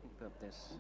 Baptis.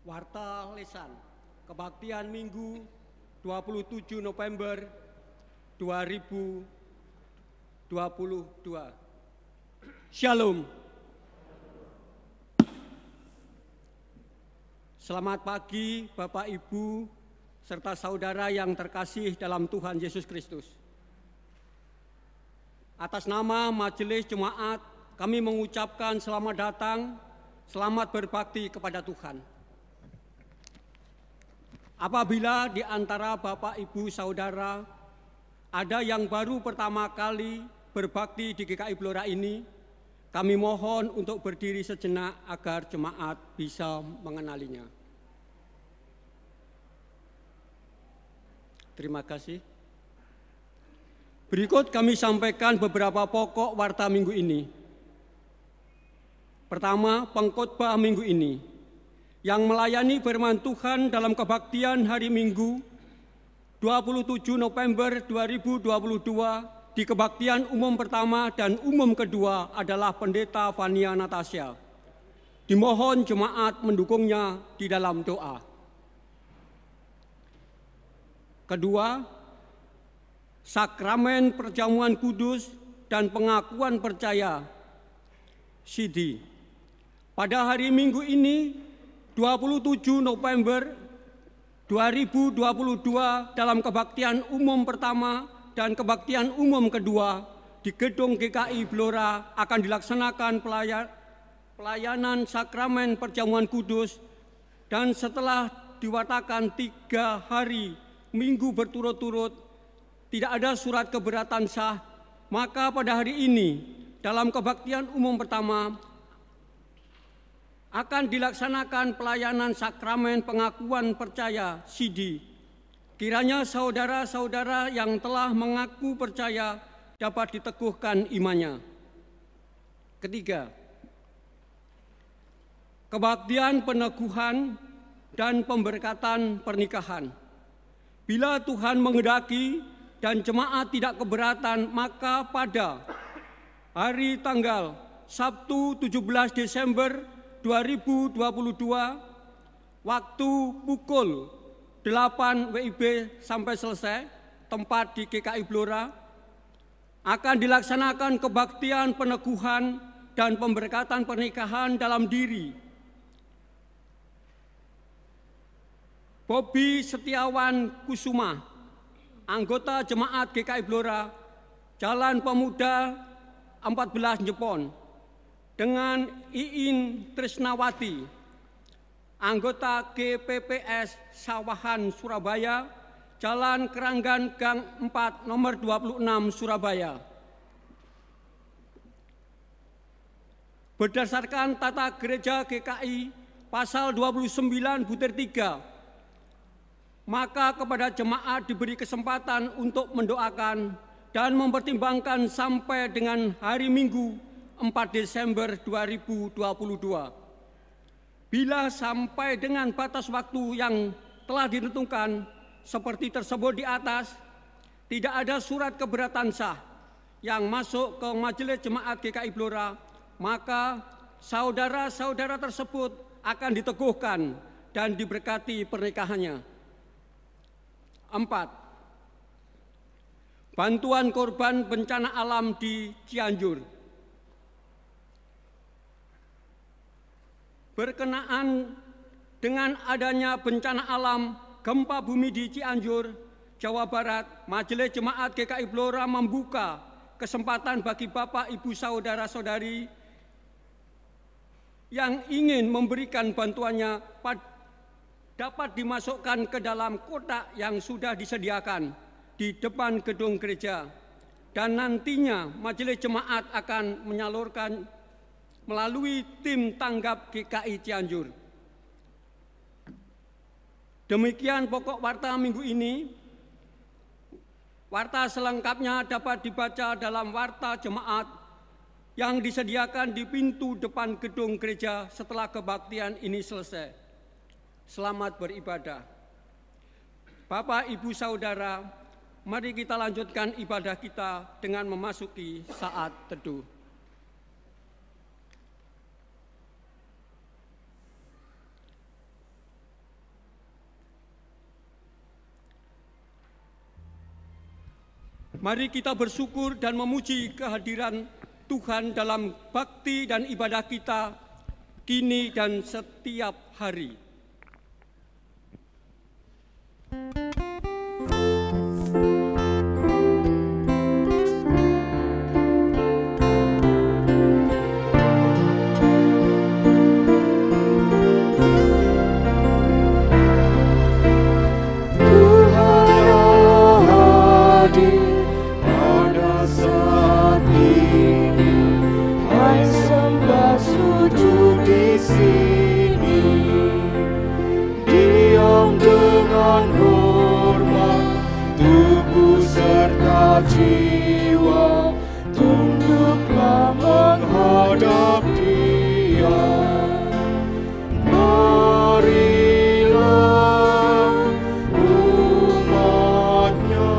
Warta Lisan, Kebaktian Minggu 27 November 2022. Shalom. Selamat pagi Bapak Ibu serta saudara yang terkasih dalam Tuhan Yesus Kristus. Atas nama Majelis Jemaat, kami mengucapkan selamat datang, selamat berbakti kepada Tuhan. Apabila di antara Bapak, Ibu, Saudara ada yang baru pertama kali berbakti di GKI Blora ini, kami mohon untuk berdiri sejenak agar jemaat bisa mengenalinya. Terima kasih. Berikut kami sampaikan beberapa pokok warta minggu ini. Pertama, pengkhotbah minggu ini yang melayani firman Tuhan dalam kebaktian hari Minggu 27 November 2022 di kebaktian umum pertama dan umum kedua adalah Pendeta Vania Natasha. Dimohon jemaat mendukungnya di dalam doa. Kedua, sakramen perjamuan kudus dan pengakuan percaya CD. Pada hari Minggu ini 27 November 2022 dalam kebaktian umum pertama dan kebaktian umum kedua di Gedung GKI Blora akan dilaksanakan pelayanan sakramen perjamuan kudus, dan setelah diwatakan 3 hari Minggu berturut-turut tidak ada surat keberatan sah, maka pada hari ini dalam kebaktian umum pertama akan dilaksanakan pelayanan sakramen pengakuan percaya CD. Kiranya saudara-saudara yang telah mengaku percaya dapat diteguhkan imannya. Ketiga, kebaktian peneguhan dan pemberkatan pernikahan. Bila Tuhan menghendaki dan jemaat tidak keberatan, maka pada hari tanggal Sabtu 17 Desember 2022 waktu pukul 8 WIB sampai selesai, tempat di GKI Blora, akan dilaksanakan kebaktian peneguhan dan pemberkatan pernikahan dalam diri Bobi Setiawan Kusuma, anggota jemaat GKI Blora, Jalan Pemuda 14 Jepon, dengan Iin Trisnawati, anggota GPPS Sawahan Surabaya, Jalan Keranggan Gang 4 nomor 26 Surabaya. Berdasarkan tata gereja GKI pasal 29 butir 3, maka kepada jemaat diberi kesempatan untuk mendoakan dan mempertimbangkan sampai dengan hari Minggu 4 Desember 2022. Bila sampai dengan batas waktu yang telah ditentukan seperti tersebut di atas, tidak ada surat keberatan sah yang masuk ke Majelis Jemaat GKI Blora, maka saudara-saudara tersebut akan diteguhkan dan diberkati pernikahannya. 4. Bantuan korban bencana alam di Cianjur. Berkenaan dengan adanya bencana alam gempa bumi di Cianjur, Jawa Barat, Majelis Jemaat GKI Blora membuka kesempatan bagi Bapak, Ibu, Saudara-saudari yang ingin memberikan bantuannya dapat dimasukkan ke dalam kotak yang sudah disediakan di depan gedung gereja, dan nantinya Majelis Jemaat akan menyalurkan melalui tim tanggap GKI Cianjur. Demikian pokok warta minggu ini. Warta selengkapnya dapat dibaca dalam warta jemaat yang disediakan di pintu depan gedung gereja setelah kebaktian ini selesai. Selamat beribadah. Bapak, Ibu, Saudara, mari kita lanjutkan ibadah kita dengan memasuki saat teduh. Mari kita bersyukur dan memuji kehadiran Tuhan dalam bakti dan ibadah kita kini dan setiap hari. Jiwa tunduklah menghadap Dia. Marilah umatnya,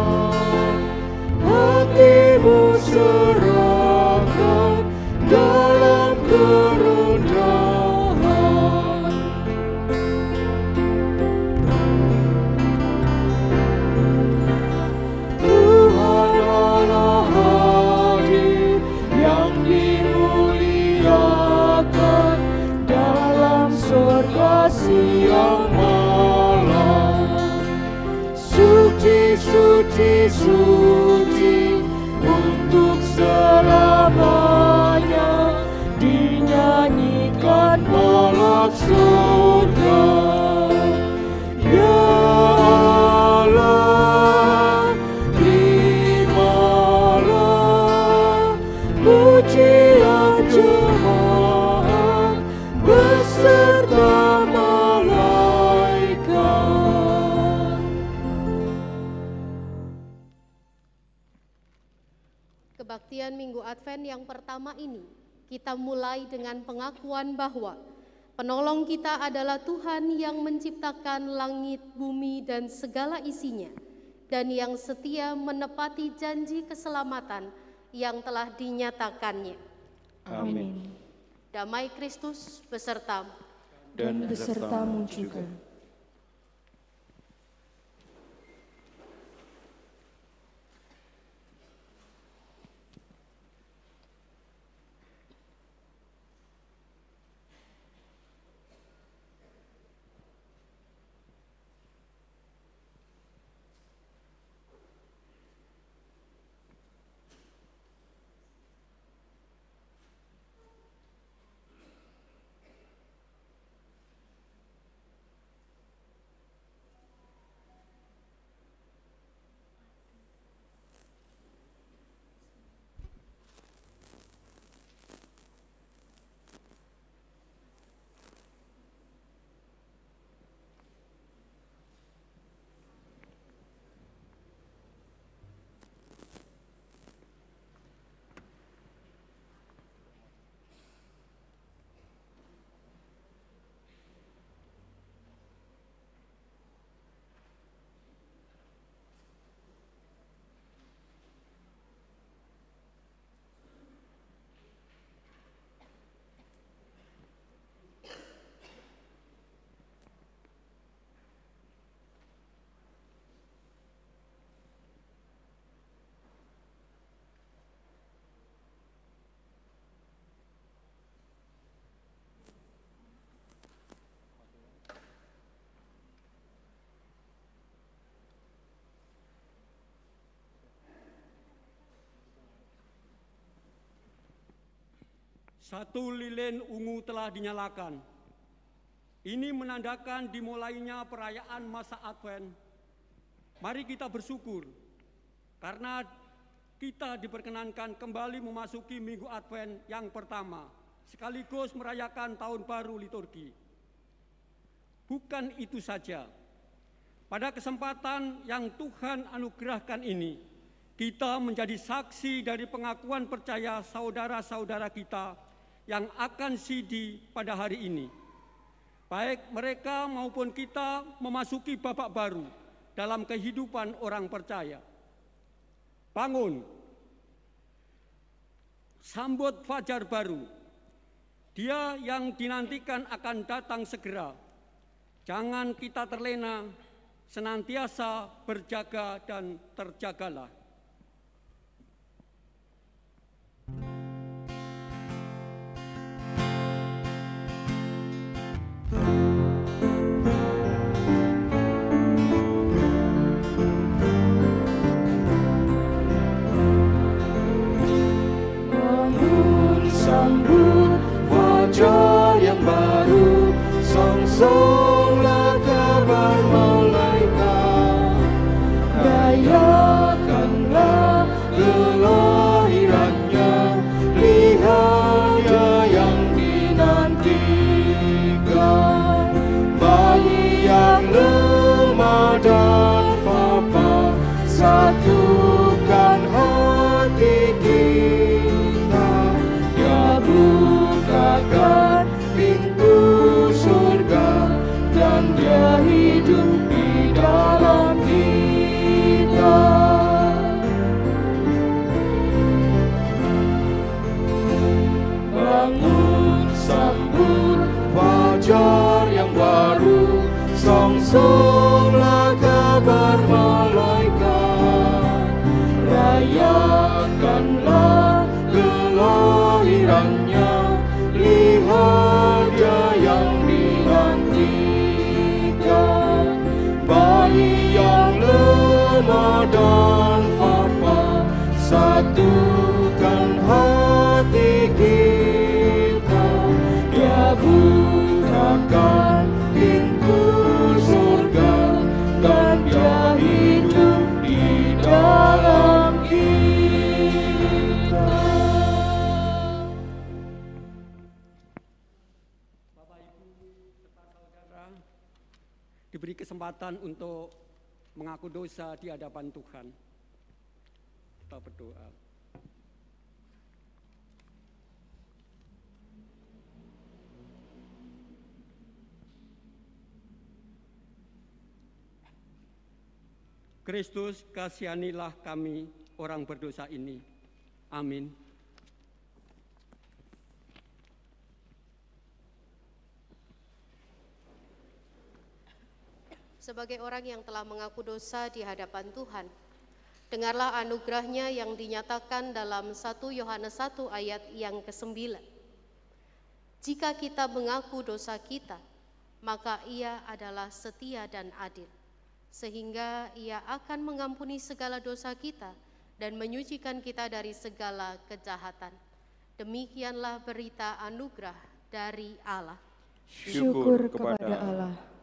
hatimu serahkan dalam kerendahan. Siang malam, suci, suci, suci, untuk selamanya dinyanyikan malak surga. Ya Allah, terimalah pujian jemaat beserta Kebaktian Minggu Advent yang pertama ini, kita mulai dengan pengakuan bahwa penolong kita adalah Tuhan yang menciptakan langit, bumi, dan segala isinya, dan yang setia menepati janji keselamatan yang telah dinyatakannya. Amin. Damai Kristus besertamu. Dan besertamu juga. Satu lilin ungu telah dinyalakan. Ini menandakan dimulainya perayaan masa Advent. Mari kita bersyukur karena kita diperkenankan kembali memasuki Minggu Advent yang pertama, sekaligus merayakan Tahun Baru Liturgi. Bukan itu saja, pada kesempatan yang Tuhan anugerahkan ini, kita menjadi saksi dari pengakuan percaya saudara-saudara kita yang akan sidi pada hari ini. Baik mereka maupun kita memasuki babak baru dalam kehidupan orang percaya. Bangun, sambut fajar baru. Dia yang dinantikan akan datang segera. Jangan kita terlena, senantiasa berjaga dan terjagalah. Sambut fajar yang baru, songsonglah kabar malaikat. Rayakanlah kelahirannya, lihat dia yang dinantikan. Bayi yang lemah dan papa, satukan hati kita. Bukakan pintu surga dan dia hidup di dalam kita. Bangun, sambut fajar yang baru, songsonglah kabar malaikat. Rayakanlah kelahirannya, lihat dia yang dinantikan. Bayi yang lemah dan papa, satukan hati kita. Dia bukakan pintu surga dan dia hidup di dalam kita. Diberi kesempatan untuk mengaku dosa di hadapan Tuhan. Kita berdoa. Kristus, kasihanilah kami orang berdosa ini. Amin. Sebagai orang yang telah mengaku dosa di hadapan Tuhan, dengarlah anugerahnya yang dinyatakan dalam 1 Yohanes 1 ayat yang ke-9. Jika kita mengaku dosa kita, maka Ia adalah setia dan adil, sehingga Ia akan mengampuni segala dosa kita dan menyucikan kita dari segala kejahatan. Demikianlah berita anugerah dari Allah. Syukur kepada Allah.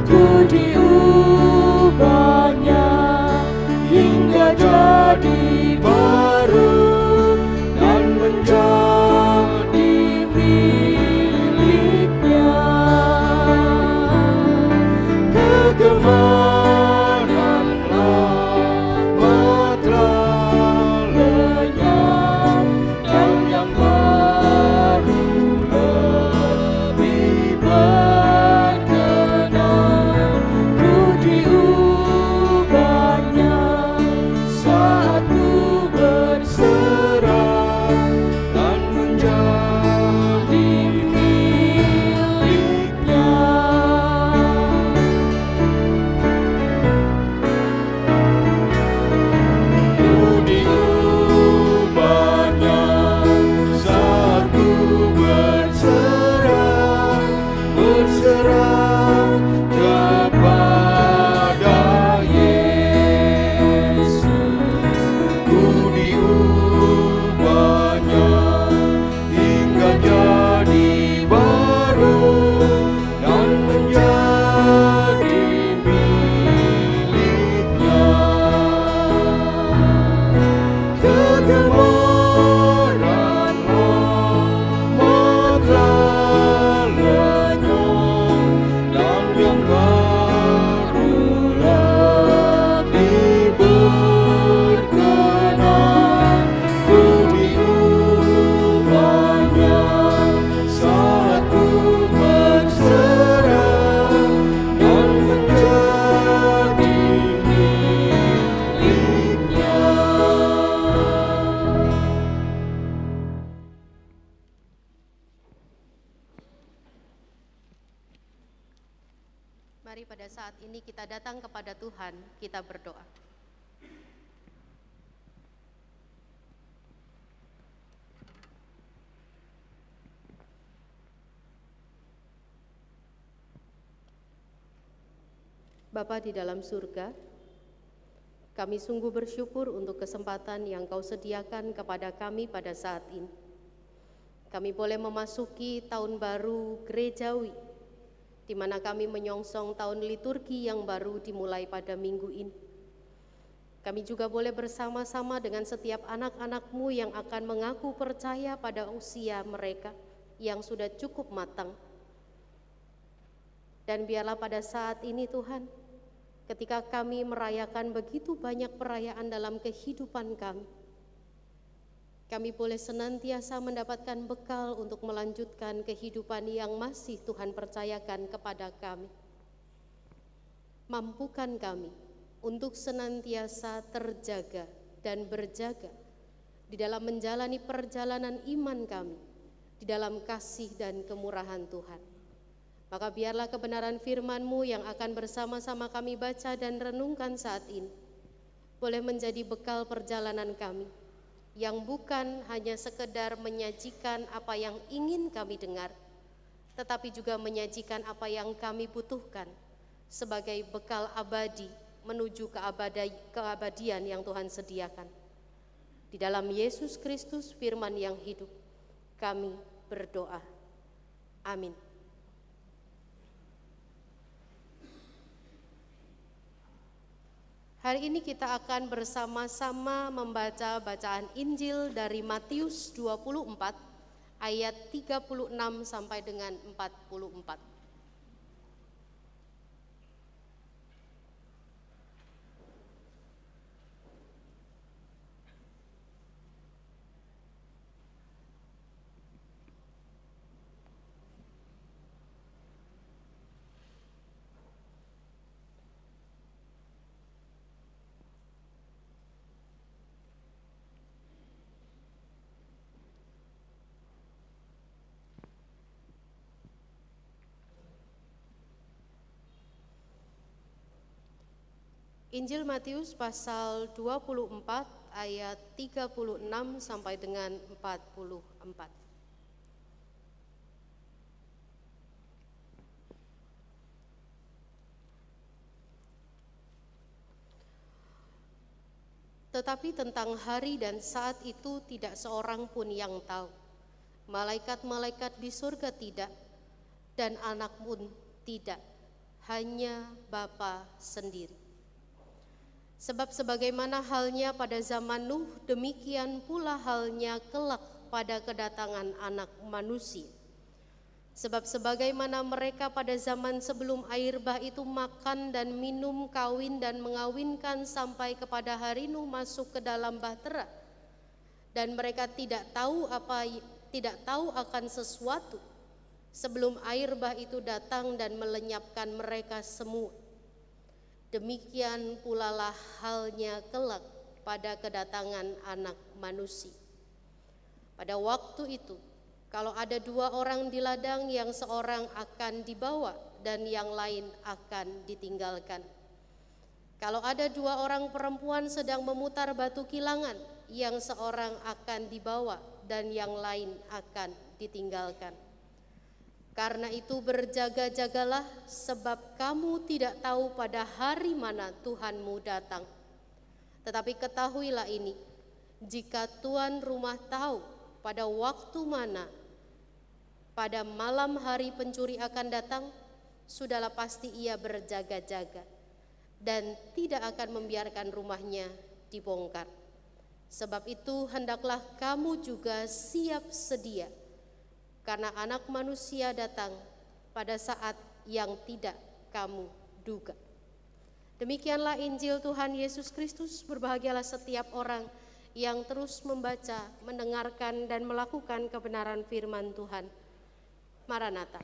Ku diubah saat ini kita datang kepada Tuhan, kita berdoa. Bapa di dalam surga, kami sungguh bersyukur untuk kesempatan yang Kau sediakan kepada kami pada saat ini. Kami boleh memasuki tahun baru gerejawi, di mana kami menyongsong tahun liturgi yang baru dimulai pada minggu ini. Kami juga boleh bersama-sama dengan setiap anak-anak-Mu yang akan mengaku percaya pada usia mereka yang sudah cukup matang. Dan biarlah pada saat ini Tuhan, ketika kami merayakan begitu banyak perayaan dalam kehidupan kami boleh senantiasa mendapatkan bekal untuk melanjutkan kehidupan yang masih Tuhan percayakan kepada kami. Mampukan kami untuk senantiasa terjaga dan berjaga di dalam menjalani perjalanan iman kami, di dalam kasih dan kemurahan Tuhan. Maka biarlah kebenaran firman-Mu yang akan bersama-sama kami baca dan renungkan saat ini boleh menjadi bekal perjalanan kami, yang bukan hanya sekedar menyajikan apa yang ingin kami dengar, tetapi juga menyajikan apa yang kami butuhkan sebagai bekal abadi menuju keabadian yang Tuhan sediakan. Di dalam Yesus Kristus firman yang hidup, kami berdoa. Amin. Hari ini kita akan bersama-sama membaca bacaan Injil dari Matius 24 ayat 36 sampai dengan 44. Injil Matius pasal 24 ayat 36 sampai dengan 44. Tetapi tentang hari dan saat itu tidak seorang pun yang tahu. Malaikat-malaikat di surga tidak, dan anak pun tidak, hanya Bapa sendiri. Sebab sebagaimana halnya pada zaman Nuh, demikian pula halnya kelak pada kedatangan Anak Manusia. Sebab sebagaimana mereka pada zaman sebelum air bah itu makan dan minum, kawin dan mengawinkan sampai kepada hari Nuh masuk ke dalam bahtera, dan mereka tidak tahu akan sesuatu sebelum air bah itu datang dan melenyapkan mereka semua. Demikian pula lah halnya kelak pada kedatangan Anak Manusia. Pada waktu itu, kalau ada dua orang di ladang, yang seorang akan dibawa dan yang lain akan ditinggalkan. Kalau ada dua orang perempuan sedang memutar batu kilangan, yang seorang akan dibawa dan yang lain akan ditinggalkan. Karena itu berjaga-jagalah, sebab kamu tidak tahu pada hari mana Tuhanmu datang. Tetapi ketahuilah ini, jika tuan rumah tahu pada waktu mana pada malam hari pencuri akan datang, sudahlah pasti ia berjaga-jaga dan tidak akan membiarkan rumahnya dibongkar. Sebab itu hendaklah kamu juga siap sedia, karena Anak Manusia datang pada saat yang tidak kamu duga. Demikianlah Injil Tuhan Yesus Kristus. Berbahagialah setiap orang yang terus membaca, mendengarkan, dan melakukan kebenaran firman Tuhan. Maranatha.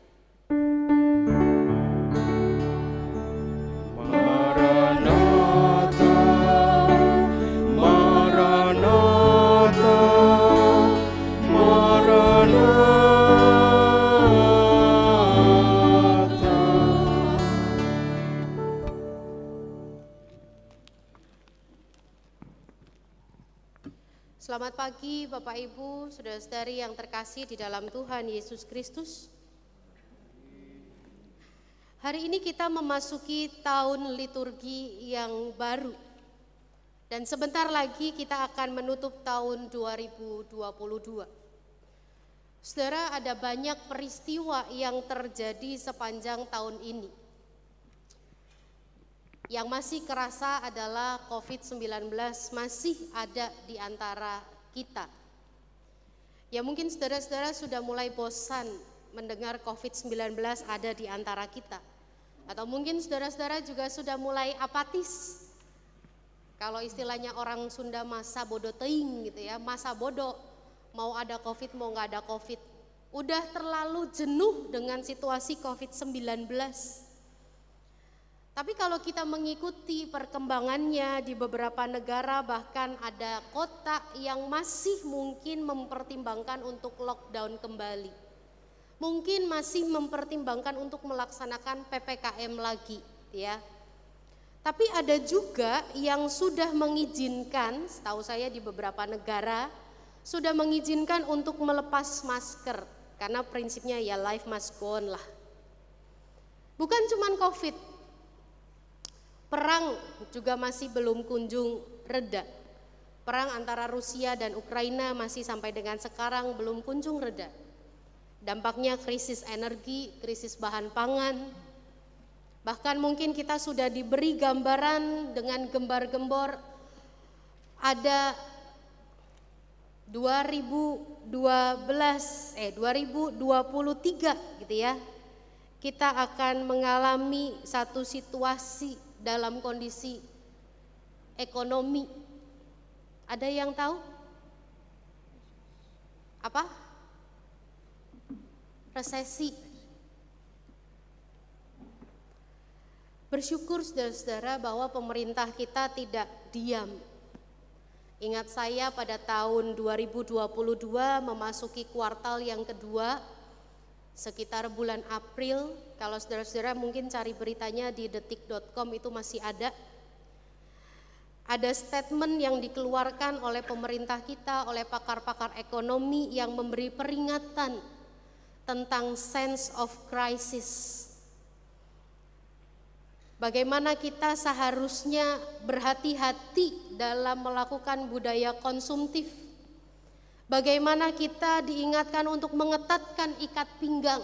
Selamat pagi Bapak Ibu, saudara-saudari yang terkasih di dalam Tuhan Yesus Kristus. Hari ini kita memasuki tahun liturgi yang baru. Dan sebentar lagi kita akan menutup tahun 2022. Saudara, ada banyak peristiwa yang terjadi sepanjang tahun ini. Yang masih kerasa adalah COVID-19 masih ada di antara kita. Ya mungkin saudara-saudara sudah mulai bosan mendengar COVID-19 ada di antara kita. Atau mungkin saudara-saudara juga sudah mulai apatis. Kalau istilahnya orang Sunda masa bodoh teing gitu ya, masa bodoh, mau ada COVID mau nggak ada COVID. Udah terlalu jenuh dengan situasi COVID-19. Tapi kalau kita mengikuti perkembangannya di beberapa negara, bahkan ada kota yang masih mungkin mempertimbangkan untuk lockdown kembali. Mungkin masih mempertimbangkan untuk melaksanakan PPKM lagi, ya. Tapi ada juga yang sudah mengizinkan, setahu saya di beberapa negara, sudah mengizinkan untuk melepas masker. Karena prinsipnya ya life must go on lah. Bukan cuman COVID. Perang juga masih belum kunjung reda. Perang antara Rusia dan Ukraina masih sampai dengan sekarang belum kunjung reda. Dampaknya krisis energi, krisis bahan pangan. Bahkan mungkin kita sudah diberi gambaran dengan gembar-gembor ada 2023 gitu ya. Kita akan mengalami satu situasi dalam kondisi ekonomi. Ada yang tahu? Apa? Resesi. Bersyukur saudara-saudara bahwa pemerintah kita tidak diam. Ingat saya pada tahun 2022 memasuki kuartal yang kedua, sekitar bulan April, kalau saudara-saudara mungkin cari beritanya di detik.com itu masih ada. Ada statement yang dikeluarkan oleh pemerintah kita, oleh pakar-pakar ekonomi yang memberi peringatan tentang sense of crisis. Bagaimana kita seharusnya berhati-hati dalam melakukan budaya konsumtif. Bagaimana kita diingatkan untuk mengetatkan ikat pinggang.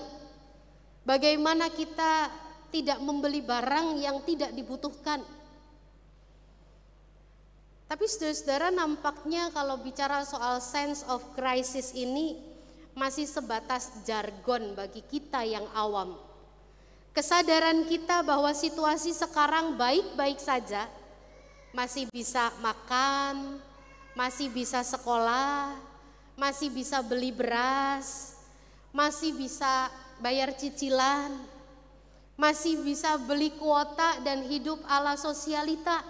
Bagaimana kita tidak membeli barang yang tidak dibutuhkan. Tapi saudara-saudara, nampaknya kalau bicara soal sense of crisis ini masih sebatas jargon bagi kita yang awam. Kesadaran kita bahwa situasi sekarang baik-baik saja, masih bisa makan, masih bisa sekolah, masih bisa beli beras, masih bisa bayar cicilan, masih bisa beli kuota dan hidup ala sosialita.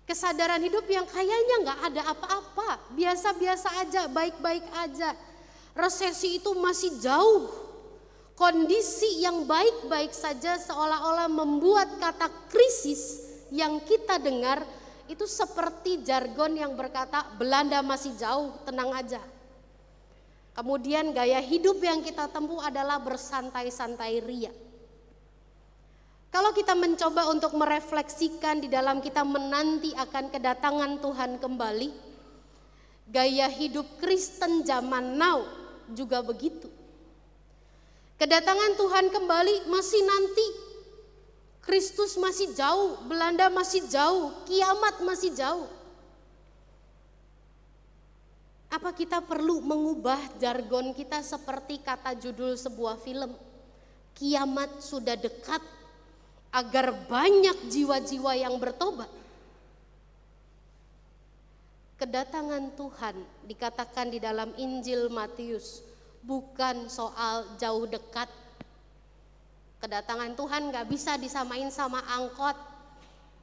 Kesadaran hidup yang kayaknya nggak ada apa-apa, biasa-biasa aja, baik-baik aja. Resesi itu masih jauh. Kondisi yang baik-baik saja seolah-olah membuat kata krisis yang kita dengar itu seperti jargon yang berkata Belanda masih jauh, tenang aja. Kemudian gaya hidup yang kita tempuh adalah bersantai-santai ria. Kalau kita mencoba untuk merefleksikan di dalam kita menanti akan kedatangan Tuhan kembali, gaya hidup Kristen zaman now juga begitu. Kedatangan Tuhan kembali masih nanti. Kristus masih jauh, Belanda masih jauh, kiamat masih jauh. Apa kita perlu mengubah jargon kita seperti kata judul sebuah film? Kiamat sudah dekat, agar banyak jiwa-jiwa yang bertobat. Kedatangan Tuhan dikatakan di dalam Injil Matius bukan soal jauh dekat. Kedatangan Tuhan gak bisa disamain sama angkot,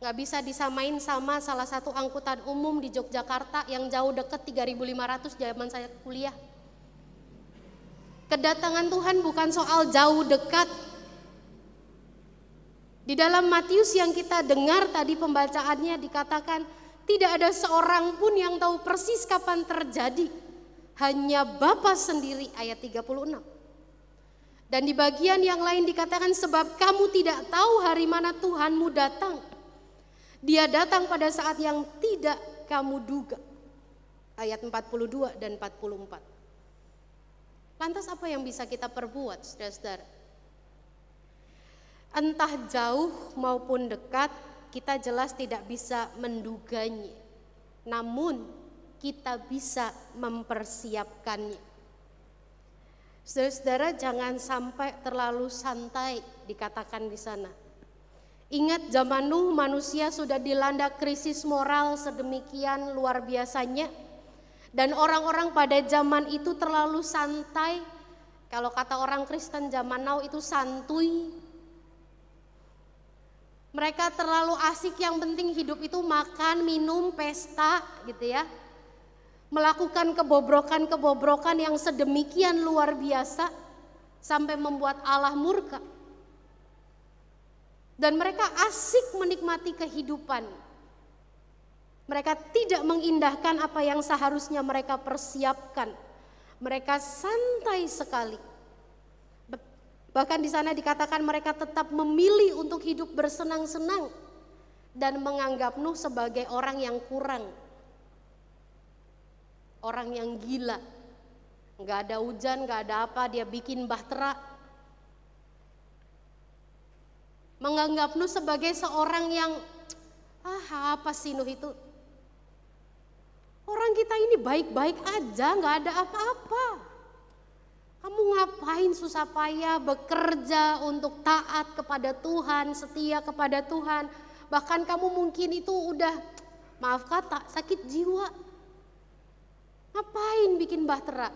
gak bisa disamain sama salah satu angkutan umum di Yogyakarta yang jauh deket 3.500 zaman saya kuliah. Kedatangan Tuhan bukan soal jauh dekat. Di dalam Matius yang kita dengar tadi pembacaannya dikatakan Tidak ada seorang pun yang tahu persis kapan terjadi. Hanya Bapa sendiri, ayat 36. Dan di bagian yang lain dikatakan, sebab kamu tidak tahu hari mana Tuhanmu datang. Dia datang pada saat yang tidak kamu duga. Ayat 42 dan 44. Lantas apa yang bisa kita perbuat, saudara-saudara? Entah jauh maupun dekat, kita jelas tidak bisa menduganya. Namun kita bisa mempersiapkannya. Saudara-saudara, jangan sampai terlalu santai dikatakan di sana. Ingat zaman Nuh, manusia sudah dilanda krisis moral sedemikian luar biasanya. Dan orang-orang pada zaman itu terlalu santai. Kalau kata orang Kristen zaman now itu santuy. Mereka terlalu asik, yang penting hidup itu makan, minum, pesta gitu ya. Melakukan kebobrokan-kebobrokan yang sedemikian luar biasa sampai membuat Allah murka. Dan mereka asik menikmati kehidupan. Mereka tidak mengindahkan apa yang seharusnya mereka persiapkan. Mereka santai sekali. Bahkan di sana dikatakan mereka tetap memilih untuk hidup bersenang-senang dan menganggap Nuh sebagai orang yang kurang. Orang yang gila. Enggak ada hujan, enggak ada apa, dia bikin bahtera. Menganggap Nuh sebagai seorang yang apa sih Nuh itu? Orang kita ini baik-baik aja, enggak ada apa-apa. Kamu ngapain susah payah bekerja untuk taat kepada Tuhan, setia kepada Tuhan. Bahkan kamu mungkin itu udah, maaf kata, sakit jiwa. Ngapain bikin bahtera?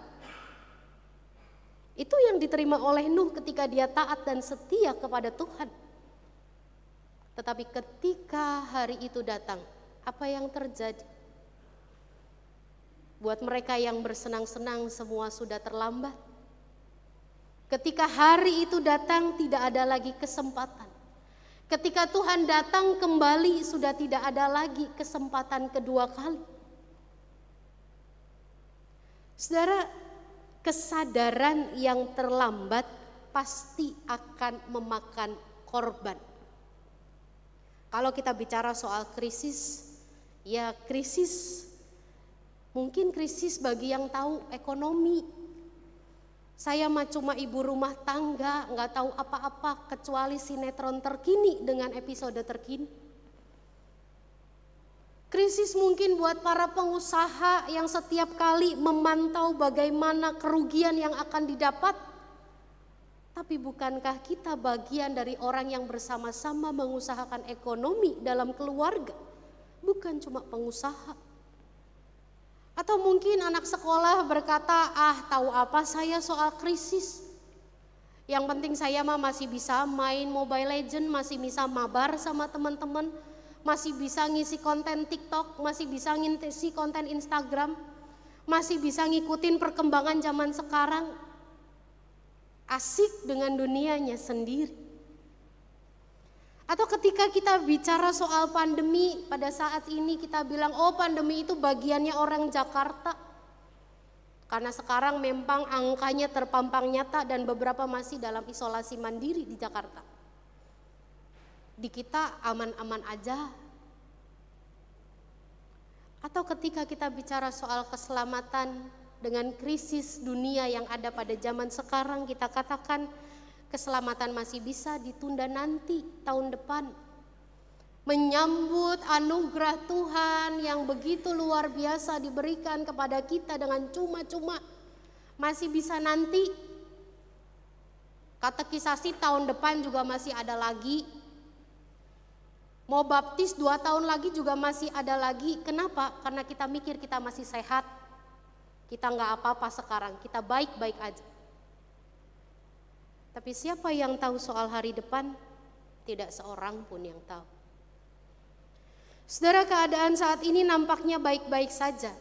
Itu yang diterima oleh Nuh ketika dia taat dan setia kepada Tuhan. Tetapi ketika hari itu datang, apa yang terjadi? Buat mereka yang bersenang-senang semua sudah terlambat. Ketika hari itu datang tidak ada lagi kesempatan. Ketika Tuhan datang kembali sudah tidak ada lagi kesempatan kedua kali. Saudara, kesadaran yang terlambat pasti akan memakan korban. Kalau kita bicara soal krisis, ya krisis, mungkin krisis bagi yang tahu ekonomi. Saya mah cuma ibu rumah tangga, nggak tahu apa-apa kecuali sinetron terkini dengan episode terkini. Krisis mungkin buat para pengusaha yang setiap kali memantau bagaimana kerugian yang akan didapat. Tapi bukankah kita bagian dari orang yang bersama-sama mengusahakan ekonomi dalam keluarga? Bukan cuma pengusaha. Atau mungkin anak sekolah berkata, tahu apa saya soal krisis. Yang penting saya mah masih bisa main Mobile Legends, masih bisa mabar sama teman-teman, masih bisa ngisi konten TikTok, masih bisa ngisi konten Instagram, masih bisa ngikutin perkembangan zaman sekarang. Asik dengan dunianya sendiri. Atau ketika kita bicara soal pandemi, pada saat ini kita bilang, pandemi itu bagiannya orang Jakarta. Karena sekarang memang angkanya terpampang nyata dan beberapa masih dalam isolasi mandiri di Jakarta. Di kita aman-aman aja. Atau ketika kita bicara soal keselamatan dengan krisis dunia yang ada pada zaman sekarang, kita katakan, keselamatan masih bisa ditunda nanti tahun depan. Menyambut anugerah Tuhan yang begitu luar biasa diberikan kepada kita dengan cuma-cuma masih bisa nanti. Katekisasi tahun depan juga masih ada lagi. Mau baptis 2 tahun lagi juga masih ada lagi. Kenapa? Karena kita mikir kita masih sehat. Kita nggak apa-apa sekarang, kita baik-baik aja. Tapi siapa yang tahu soal hari depan? Tidak seorang pun yang tahu. Saudara, keadaan saat ini nampaknya baik-baik saja.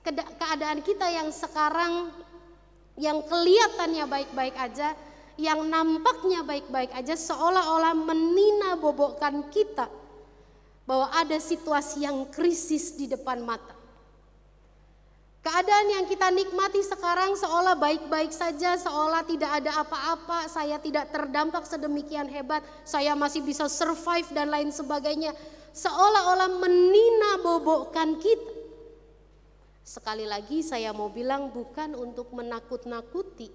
Keadaan kita yang sekarang, yang kelihatannya baik-baik aja, yang nampaknya baik-baik aja, seolah-olah menina bobokkan kita bahwa ada situasi yang krisis di depan mata. Keadaan yang kita nikmati sekarang seolah baik-baik saja, seolah tidak ada apa-apa, saya tidak terdampak sedemikian hebat, saya masih bisa survive dan lain sebagainya. Seolah-olah menina-bobokkan kita. Sekali lagi saya mau bilang bukan untuk menakut-nakuti,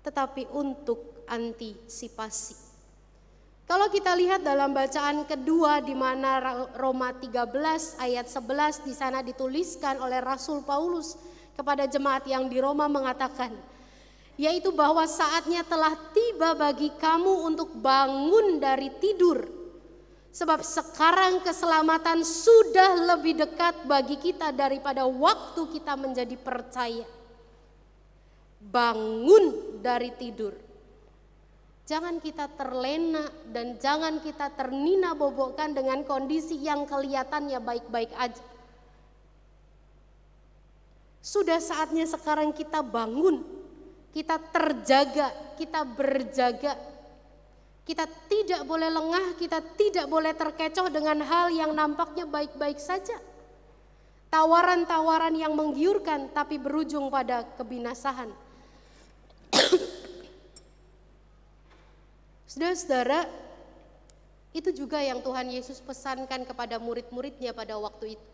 tetapi untuk antisipasi. Kalau kita lihat dalam bacaan kedua di mana Roma 13 ayat 11 di sana dituliskan oleh Rasul Paulus kepada jemaat yang di Roma mengatakan, yaitu bahwa saatnya telah tiba bagi kamu untuk bangun dari tidur. Sebab sekarang keselamatan sudah lebih dekat bagi kita daripada waktu kita menjadi percaya. Bangun dari tidur. Jangan kita terlena dan jangan kita ternina-bobokkan dengan kondisi yang kelihatannya baik-baik aja. Sudah saatnya sekarang kita bangun, kita terjaga, kita berjaga. Kita tidak boleh lengah, kita tidak boleh terkecoh dengan hal yang nampaknya baik-baik saja. Tawaran-tawaran yang menggiurkan tapi berujung pada kebinasaan. Saudara-saudara, itu juga yang Tuhan Yesus pesankan kepada murid-muridnya pada waktu itu.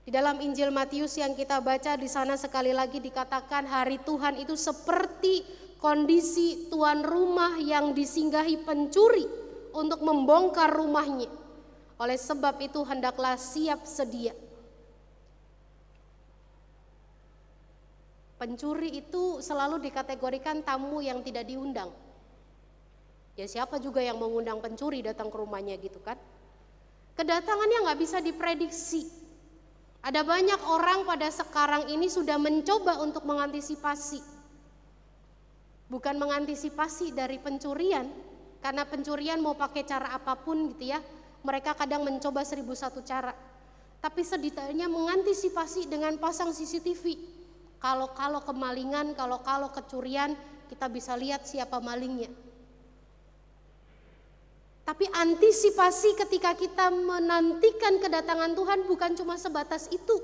Di dalam Injil Matius yang kita baca di sana sekali lagi dikatakan hari Tuhan itu seperti kondisi tuan rumah yang disinggahi pencuri untuk membongkar rumahnya. Oleh sebab itu hendaklah siap sedia. Pencuri itu selalu dikategorikan tamu yang tidak diundang. Ya siapa juga yang mengundang pencuri datang ke rumahnya gitu kan. Kedatangannya nggak bisa diprediksi. Ada banyak orang pada sekarang ini sudah mencoba untuk mengantisipasi. Bukan mengantisipasi dari pencurian, karena pencurian mau pakai cara apapun gitu ya. Mereka kadang mencoba 1001 cara. Tapi sedetailnya mengantisipasi dengan pasang CCTV. Kalau kemalingan, kalau kecurian, kita bisa lihat siapa malingnya. Tapi antisipasi ketika kita menantikan kedatangan Tuhan bukan cuma sebatas itu.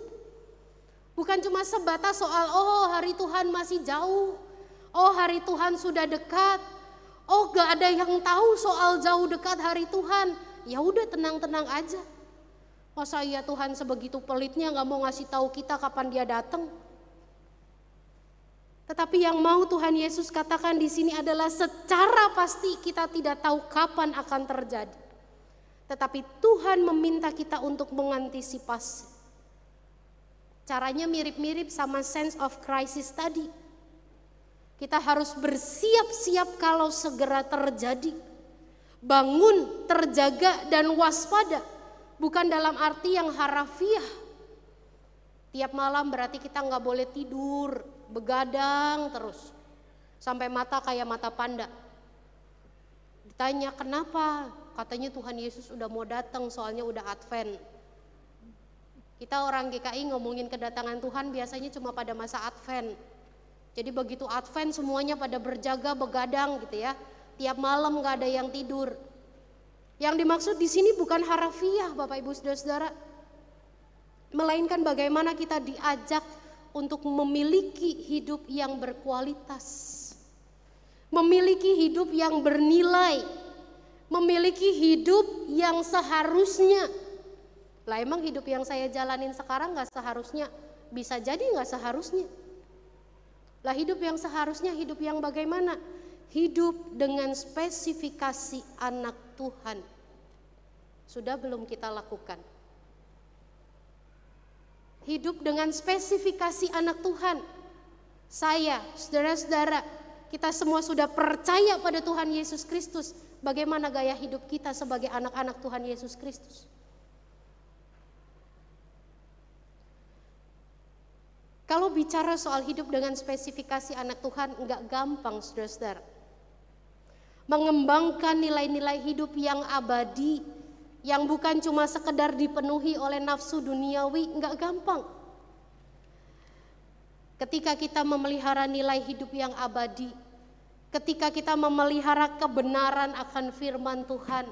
Bukan cuma sebatas soal hari Tuhan masih jauh. Hari Tuhan sudah dekat. Gak ada yang tahu soal jauh dekat hari Tuhan. Ya udah tenang-tenang aja. Masa ya Tuhan sebegitu pelitnya gak mau ngasih tahu kita kapan dia datang. Tetapi yang mau Tuhan Yesus katakan di sini adalah secara pasti kita tidak tahu kapan akan terjadi. Tetapi Tuhan meminta kita untuk mengantisipasi. Caranya mirip-mirip sama sense of crisis tadi. Kita harus bersiap-siap kalau segera terjadi. Bangun, terjaga dan waspada. Bukan dalam arti yang harafiah. Tiap malam berarti kita nggak boleh tidur, begadang terus. Sampai mata kayak mata panda. Ditanya kenapa? Katanya Tuhan Yesus udah mau datang soalnya udah Advent. Kita orang GKI ngomongin kedatangan Tuhan biasanya cuma pada masa Advent. Jadi begitu Advent semuanya pada berjaga, begadang gitu ya. Tiap malam nggak ada yang tidur. Yang dimaksud di sini bukan harafiah Bapak Ibu Saudara-saudara. Melainkan bagaimana kita diajak untuk memiliki hidup yang berkualitas. Memiliki hidup yang bernilai. Memiliki hidup yang seharusnya. Lah emang hidup yang saya jalanin sekarang gak seharusnya? Bisa jadi gak seharusnya. Lah hidup yang seharusnya hidup yang bagaimana? Hidup dengan spesifikasi anak Tuhan. Sudah belum kita lakukan? Hidup dengan spesifikasi anak Tuhan. Saya, saudara-saudara, kita semua sudah percaya pada Tuhan Yesus Kristus. Bagaimana gaya hidup kita sebagai anak-anak Tuhan Yesus Kristus? Kalau bicara soal hidup dengan spesifikasi anak Tuhan, enggak gampang saudara-saudara. Mengembangkan nilai-nilai hidup yang abadi, yang bukan cuma sekedar dipenuhi oleh nafsu duniawi, enggak gampang. Ketika kita memelihara nilai hidup yang abadi, ketika kita memelihara kebenaran akan firman Tuhan,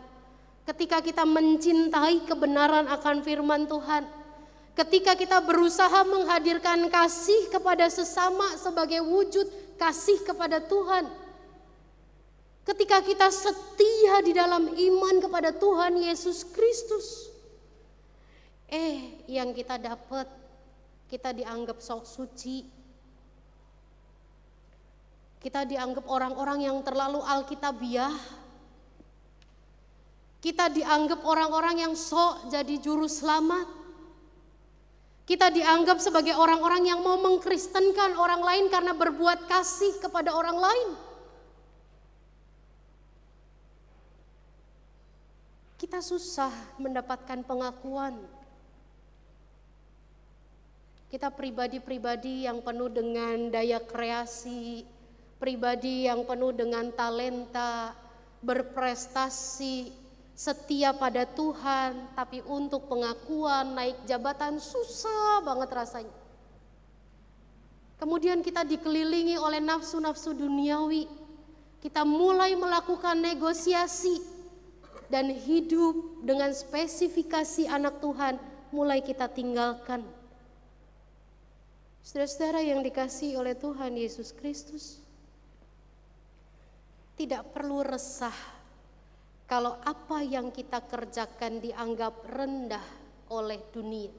ketika kita mencintai kebenaran akan firman Tuhan, ketika kita berusaha menghadirkan kasih kepada sesama sebagai wujud kasih kepada Tuhan, ketika kita setia di dalam iman kepada Tuhan Yesus Kristus, yang kita dapat, kita dianggap sok suci, kita dianggap orang-orang yang terlalu alkitabiah, kita dianggap orang-orang yang sok jadi juru selamat, kita dianggap sebagai orang-orang yang mau mengkristenkan orang lain karena berbuat kasih kepada orang lain. Kita susah mendapatkan pengakuan. Kita pribadi-pribadi yang penuh dengan daya kreasi, pribadi yang penuh dengan talenta, berprestasi, setia pada Tuhan, tapi untuk pengakuan, naik jabatan susah banget rasanya. Kemudian kita dikelilingi oleh nafsu-nafsu duniawi, kita mulai melakukan negosiasi, dan hidup dengan spesifikasi anak Tuhan mulai kita tinggalkan. Saudara-saudara yang dikasihi oleh Tuhan Yesus Kristus, tidak perlu resah kalau apa yang kita kerjakan dianggap rendah oleh dunia.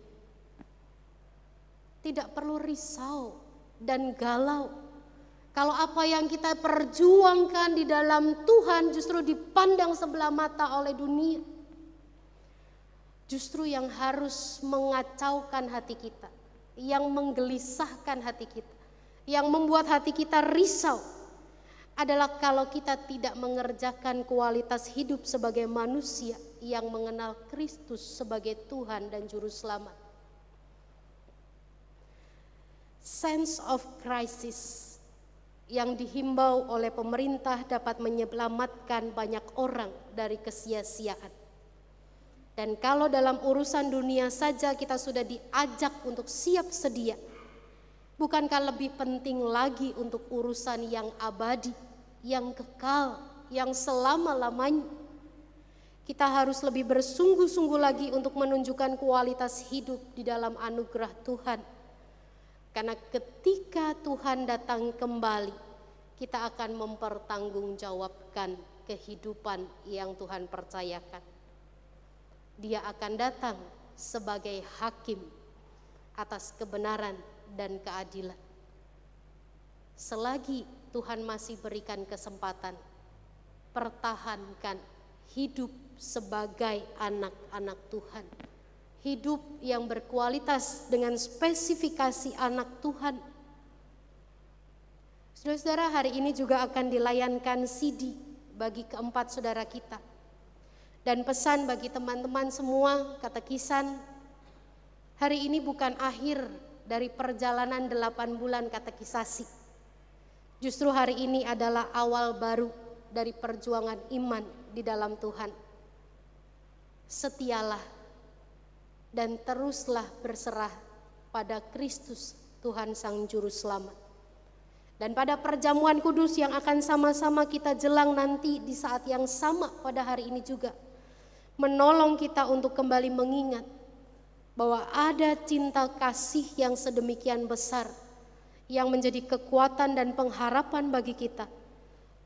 Tidak perlu risau dan galau kalau apa yang kita perjuangkan di dalam Tuhan justru dipandang sebelah mata oleh dunia. Justru yang harus mengacaukan hati kita, yang menggelisahkan hati kita, yang membuat hati kita risau adalah kalau kita tidak mengerjakan kualitas hidup sebagai manusia yang mengenal Kristus sebagai Tuhan dan Juru Selamat. Sense of crisis yang dihimbau oleh pemerintah dapat menyelamatkan banyak orang dari kesia-siaan. Dan kalau dalam urusan dunia saja kita sudah diajak untuk siap sedia, bukankah lebih penting lagi untuk urusan yang abadi, yang kekal, yang selama-lamanya? Kita harus lebih bersungguh-sungguh lagi untuk menunjukkan kualitas hidup di dalam anugerah Tuhan. Karena ketika Tuhan datang kembali, kita akan mempertanggungjawabkan kehidupan yang Tuhan percayakan. Dia akan datang sebagai hakim atas kebenaran dan keadilan. Selagi Tuhan masih berikan kesempatan, pertahankan hidup sebagai anak-anak Tuhan. Hidup yang berkualitas dengan spesifikasi anak Tuhan. Saudara-saudara, hari ini juga akan dilayankan CD bagi keempat saudara kita. Dan pesan bagi teman-teman semua katekisan, hari ini bukan akhir dari perjalanan 8 bulan katekisasi. Justru hari ini adalah awal baru dari perjuangan iman di dalam Tuhan. Setialah dan teruslah berserah pada Kristus Tuhan Sang Juru Selamat. Dan pada perjamuan kudus yang akan sama-sama kita jelang nanti di saat yang sama pada hari ini juga, menolong kita untuk kembali mengingat bahwa ada cinta kasih yang sedemikian besar yang menjadi kekuatan dan pengharapan bagi kita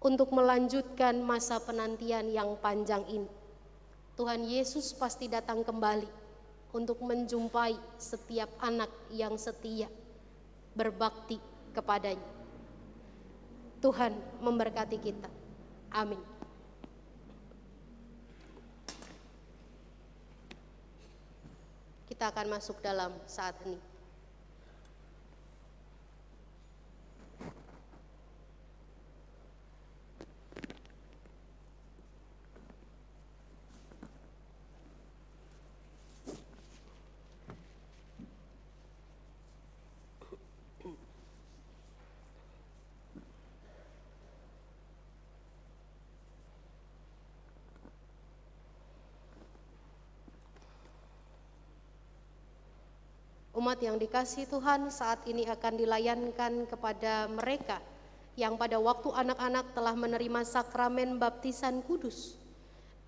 untuk melanjutkan masa penantian yang panjang ini. Tuhan Yesus pasti datang kembali untuk menjumpai setiap anak yang setia berbakti kepadanya. Tuhan memberkati kita. Amin. Kita akan masuk dalam saat ini. Umat yang dikasihi Tuhan, saat ini akan dilayankan kepada mereka yang pada waktu anak-anak telah menerima sakramen baptisan kudus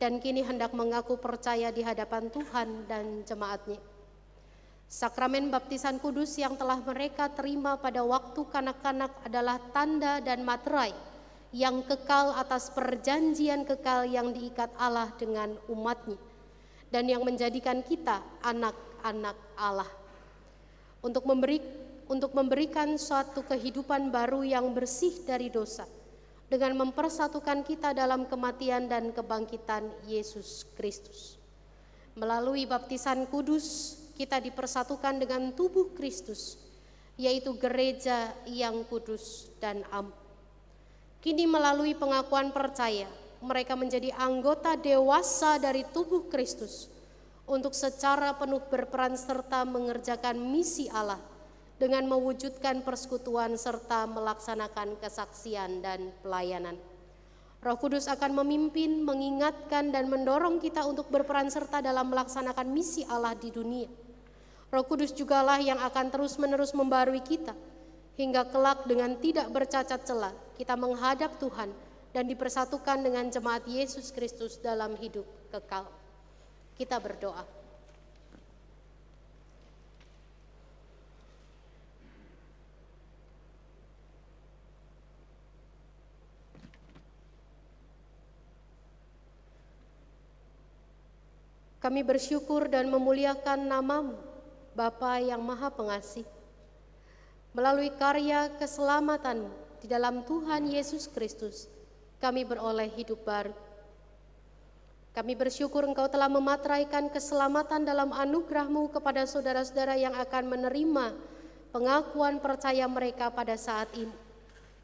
dan kini hendak mengaku percaya di hadapan Tuhan dan jemaat-Nya. Sakramen baptisan kudus yang telah mereka terima pada waktu kanak-kanak adalah tanda dan materai yang kekal atas perjanjian kekal yang diikat Allah dengan umat-Nya dan yang menjadikan kita anak-anak Allah. Untuk memberikan suatu kehidupan baru yang bersih dari dosa dengan mempersatukan kita dalam kematian dan kebangkitan Yesus Kristus. Melalui baptisan kudus, kita dipersatukan dengan tubuh Kristus, yaitu gereja yang kudus dan am. Kini melalui pengakuan percaya, mereka menjadi anggota dewasa dari tubuh Kristus untuk secara penuh berperan serta mengerjakan misi Allah dengan mewujudkan persekutuan serta melaksanakan kesaksian dan pelayanan. Roh Kudus akan memimpin, mengingatkan, dan mendorong kita untuk berperan serta dalam melaksanakan misi Allah di dunia. Roh Kudus jugalah yang akan terus-menerus membarui kita, hingga kelak dengan tidak bercacat celah, kita menghadap Tuhan dan dipersatukan dengan jemaat Yesus Kristus dalam hidup kekal. Kita berdoa. Kami bersyukur dan memuliakan nama-Mu, Bapa yang Maha Pengasih. Melalui karya keselamatan di dalam Tuhan Yesus Kristus, kami beroleh hidup baru. Kami bersyukur Engkau telah memateraikan keselamatan dalam anugerah-Mu kepada saudara-saudara yang akan menerima pengakuan percaya mereka pada saat ini.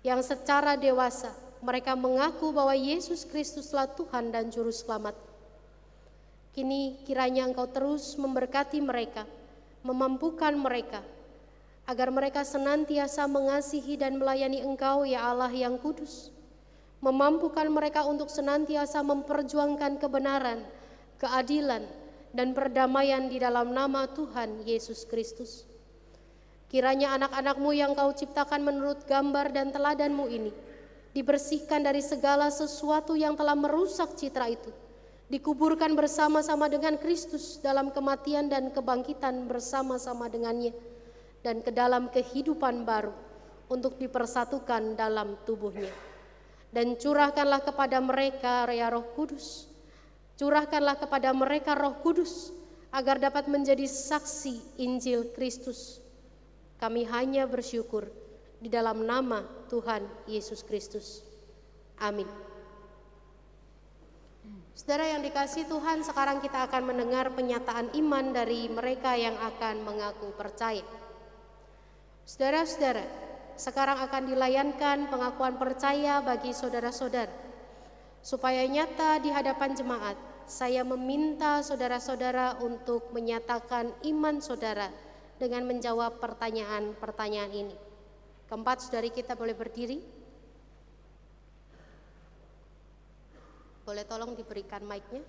Yang secara dewasa mereka mengaku bahwa Yesus Kristuslah Tuhan dan Juru Selamat. Kini kiranya Engkau terus memberkati mereka, memampukan mereka, agar mereka senantiasa mengasihi dan melayani Engkau, ya Allah yang kudus. Memampukan mereka untuk senantiasa memperjuangkan kebenaran, keadilan, dan perdamaian di dalam nama Tuhan Yesus Kristus. Kiranya anak-anak-Mu yang Kau ciptakan menurut gambar dan teladan-Mu ini, dibersihkan dari segala sesuatu yang telah merusak citra itu, dikuburkan bersama-sama dengan Kristus dalam kematian dan kebangkitan bersama-sama dengannya, dan ke dalam kehidupan baru untuk dipersatukan dalam tubuhnya. Dan curahkanlah kepada mereka ya Roh Kudus, curahkanlah kepada mereka Roh Kudus, agar dapat menjadi saksi Injil Kristus. Kami hanya bersyukur di dalam nama Tuhan Yesus Kristus. Amin. Saudara yang dikasihi Tuhan, sekarang kita akan mendengar penyataan iman dari mereka yang akan mengaku percaya. Saudara-saudara, sekarang akan dilayankan pengakuan percaya bagi saudara-saudara. Supaya nyata di hadapan jemaat, saya meminta saudara-saudara untuk menyatakan iman saudara dengan menjawab pertanyaan-pertanyaan ini. Keempat saudari kita boleh berdiri. Boleh tolong diberikan mic-nya.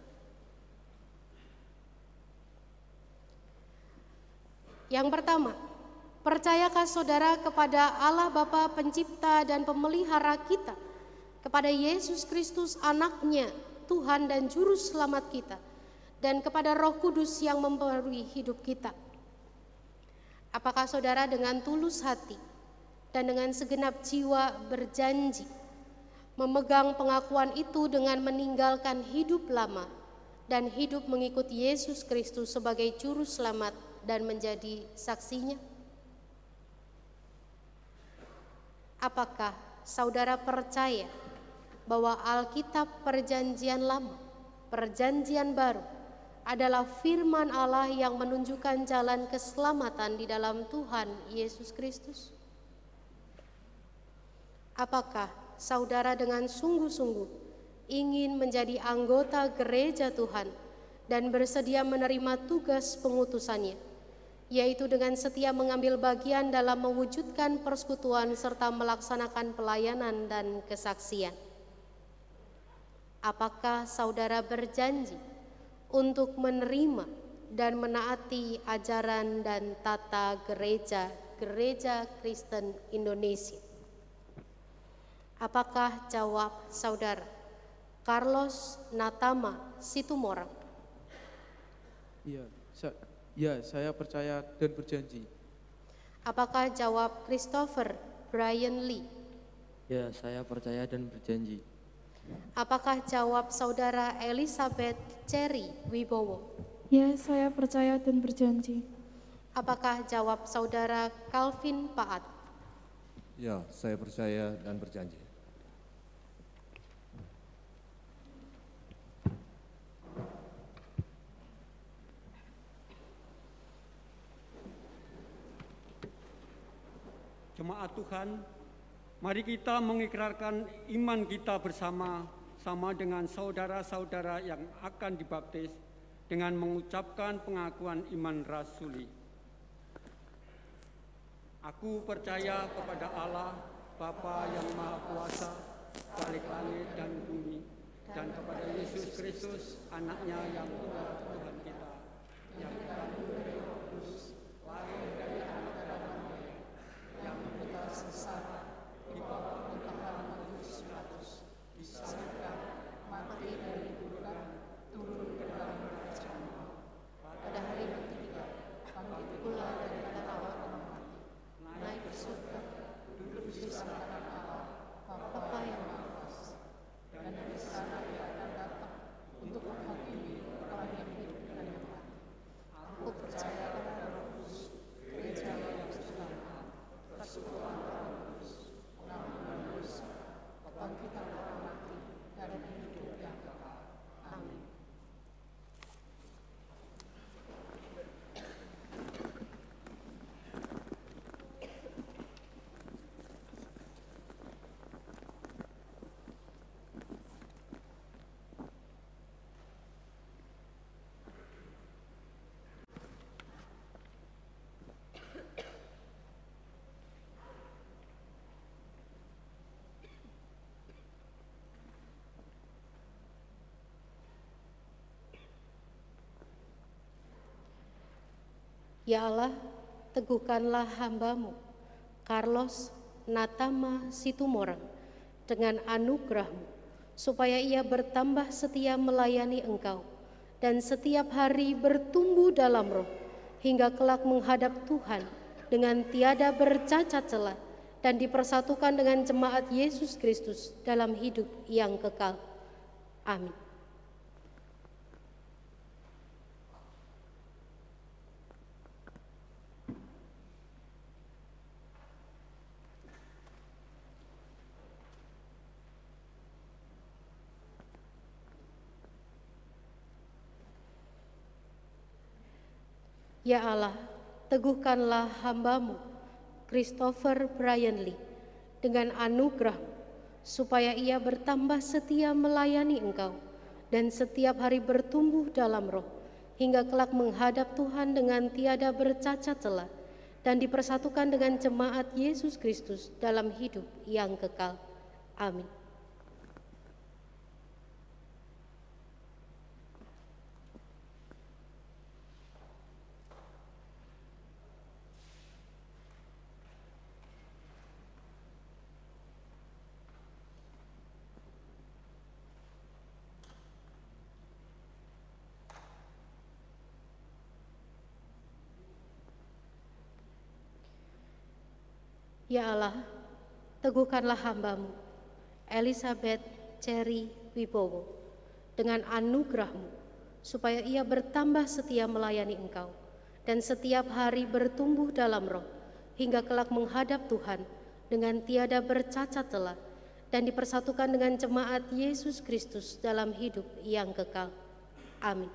Yang pertama, percayakah saudara kepada Allah Bapa Pencipta dan Pemelihara kita, kepada Yesus Kristus Anaknya, Tuhan dan Juru Selamat kita, dan kepada Roh Kudus yang membarui hidup kita? Apakah saudara dengan tulus hati dan dengan segenap jiwa berjanji memegang pengakuan itu dengan meninggalkan hidup lama dan hidup mengikut Yesus Kristus sebagai Juru Selamat dan menjadi saksinya? Apakah saudara percaya bahwa Alkitab Perjanjian Lama, Perjanjian Baru adalah firman Allah yang menunjukkan jalan keselamatan di dalam Tuhan Yesus Kristus? Apakah saudara dengan sungguh-sungguh ingin menjadi anggota gereja Tuhan dan bersedia menerima tugas pengutusannya, yaitu dengan setia mengambil bagian dalam mewujudkan persekutuan serta melaksanakan pelayanan dan kesaksian? Apakah saudara berjanji untuk menerima dan menaati ajaran dan tata gereja Kristen Indonesia? Apakah jawab saudara Carlos Natama Situmorang. Saya percaya dan berjanji. Apakah jawab Christopher Brian Lee? Ya, saya percaya dan berjanji. Apakah jawab saudara Elizabeth Cherry Wibowo? Ya, saya percaya dan berjanji. Apakah jawab saudara Calvin Paat? Ya, saya percaya dan berjanji. Jemaat Tuhan, mari kita mengikrarkan iman kita bersama-sama dengan saudara-saudara yang akan dibaptis dengan mengucapkan pengakuan iman rasuli. Aku percaya kepada Allah, Bapa yang Maha Kuasa, Balik langit dan bumi, dan kepada Yesus Kristus, Anaknya yang adalah Tuhan kita, yang dikandung dari Roh Kudus, lahir dari anak Maria, yang kita sengsara di bawah pemerintahan Pontius Pilatus, disalibkan, mati dan dikuburkan, turun ke dalam kerajaan Allah. Pada hari yang ketiga, bangkit pula dari antara orang mati, naik ke surga, duduk di sebelah kanan Allah, Bapa yang Maha Kuasa, dan dari sana Dia akan datang untuk menghakimi orang yang hidup dan yang mati. Aku percaya pada Roh Kudus, gereja yang sesungguhnya, persekutuan orang kudus, pengampunan dosa, kebangkitan orang mati, dan hidup yang kekal. Amin. Ya Allah, teguhkanlah hamba-Mu, Carlos Natama Situmorang, dengan anugerah-Mu, supaya ia bertambah setia melayani Engkau, dan setiap hari bertumbuh dalam roh, hingga kelak menghadap Tuhan dengan tiada bercacat celah, dan dipersatukan dengan jemaat Yesus Kristus dalam hidup yang kekal. Amin. Ya Allah, teguhkanlah hamba-Mu, Christopher Brian Lee, dengan anugerah-Mu, supaya ia bertambah setia melayani Engkau, dan setiap hari bertumbuh dalam roh, hingga kelak menghadap Tuhan dengan tiada bercacat celah, dan dipersatukan dengan jemaat Yesus Kristus dalam hidup yang kekal. Amin. Ya Allah, teguhkanlah hamba-Mu, Elizabeth Cherry Wibowo, dengan anugerah-Mu, supaya ia bertambah setia melayani Engkau, dan setiap hari bertumbuh dalam roh, hingga kelak menghadap Tuhan dengan tiada bercacat celah, dan dipersatukan dengan jemaat Yesus Kristus dalam hidup yang kekal. Amin.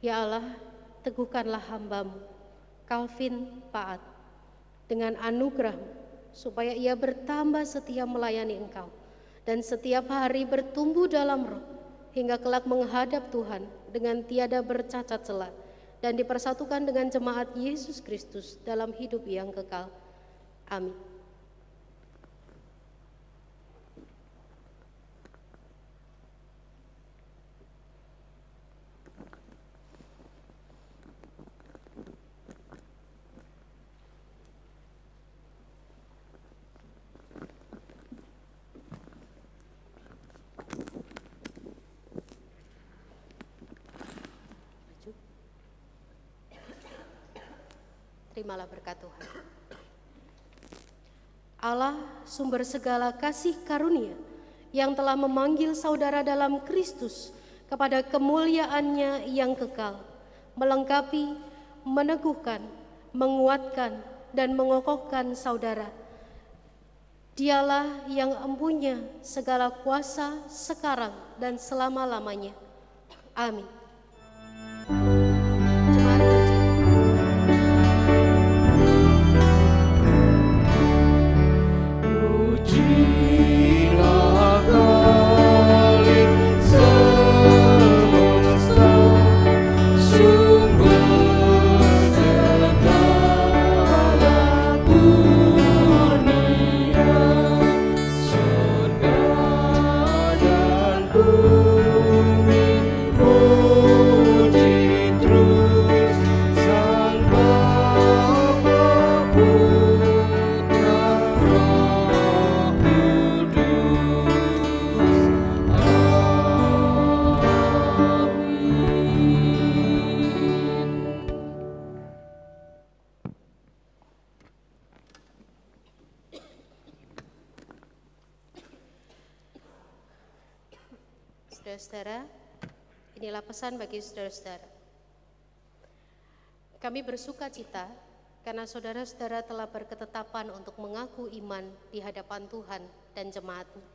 Ya Allah, teguhkanlah hamba-Mu, Calvin Paat, dengan anugerah-Mu, supaya ia bertambah setia melayani Engkau, dan setiap hari bertumbuh dalam roh, hingga kelak menghadap Tuhan dengan tiada bercacat celah, dan dipersatukan dengan jemaat Yesus Kristus dalam hidup yang kekal. Amin. Terimalah berkat Tuhan. Allah, sumber segala kasih karunia, yang telah memanggil saudara dalam Kristus kepada kemuliaannya yang kekal, melengkapi, meneguhkan, menguatkan, dan mengokohkan saudara. Dialah yang empunya segala kuasa sekarang dan selama-lamanya. Amin. Saudara-saudara, inilah pesan bagi saudara-saudara. Kami bersuka cita karena saudara-saudara telah berketetapan untuk mengaku iman di hadapan Tuhan dan jemaat-Nya.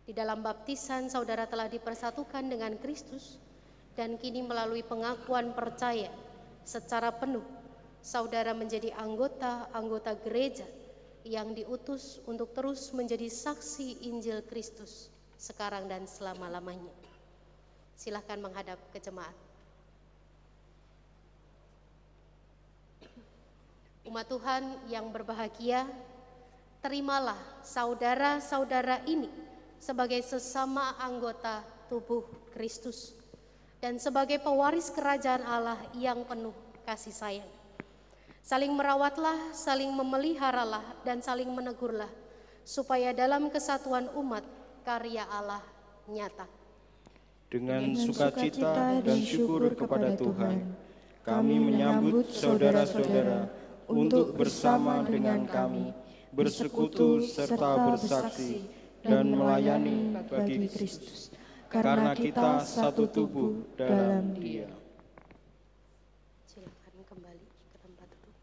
Di dalam baptisan, saudara telah dipersatukan dengan Kristus, dan kini melalui pengakuan percaya secara penuh, saudara menjadi anggota gereja yang diutus untuk terus menjadi saksi Injil Kristus sekarang dan selama-lamanya. Silakan menghadap ke jemaat. Umat Tuhan yang berbahagia, terimalah saudara-saudara ini sebagai sesama anggota tubuh Kristus dan sebagai pewaris kerajaan Allah yang penuh kasih sayang. Saling merawatlah, saling memeliharalah, dan saling menegurlah, supaya dalam kesatuan umat karya Allah nyata. Dengan sukacita dan syukur kepada Tuhan, kami menyambut saudara-saudara untuk bersama dengan kami bersekutu serta bersaksi dan melayani bagi Kristus, karena kita satu tubuh dalam Dia. Silakan kembali ke tempat duduk.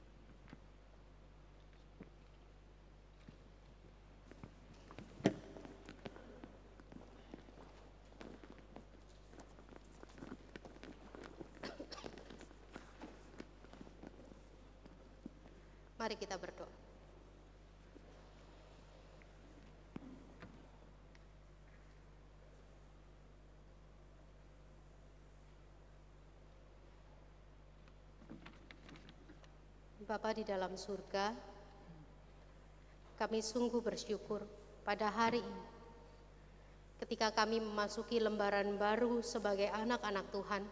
Mari kita berdoa. Bapa di dalam surga, kami sungguh bersyukur pada hari ini, ketika kami memasuki lembaran baru sebagai anak-anak Tuhan,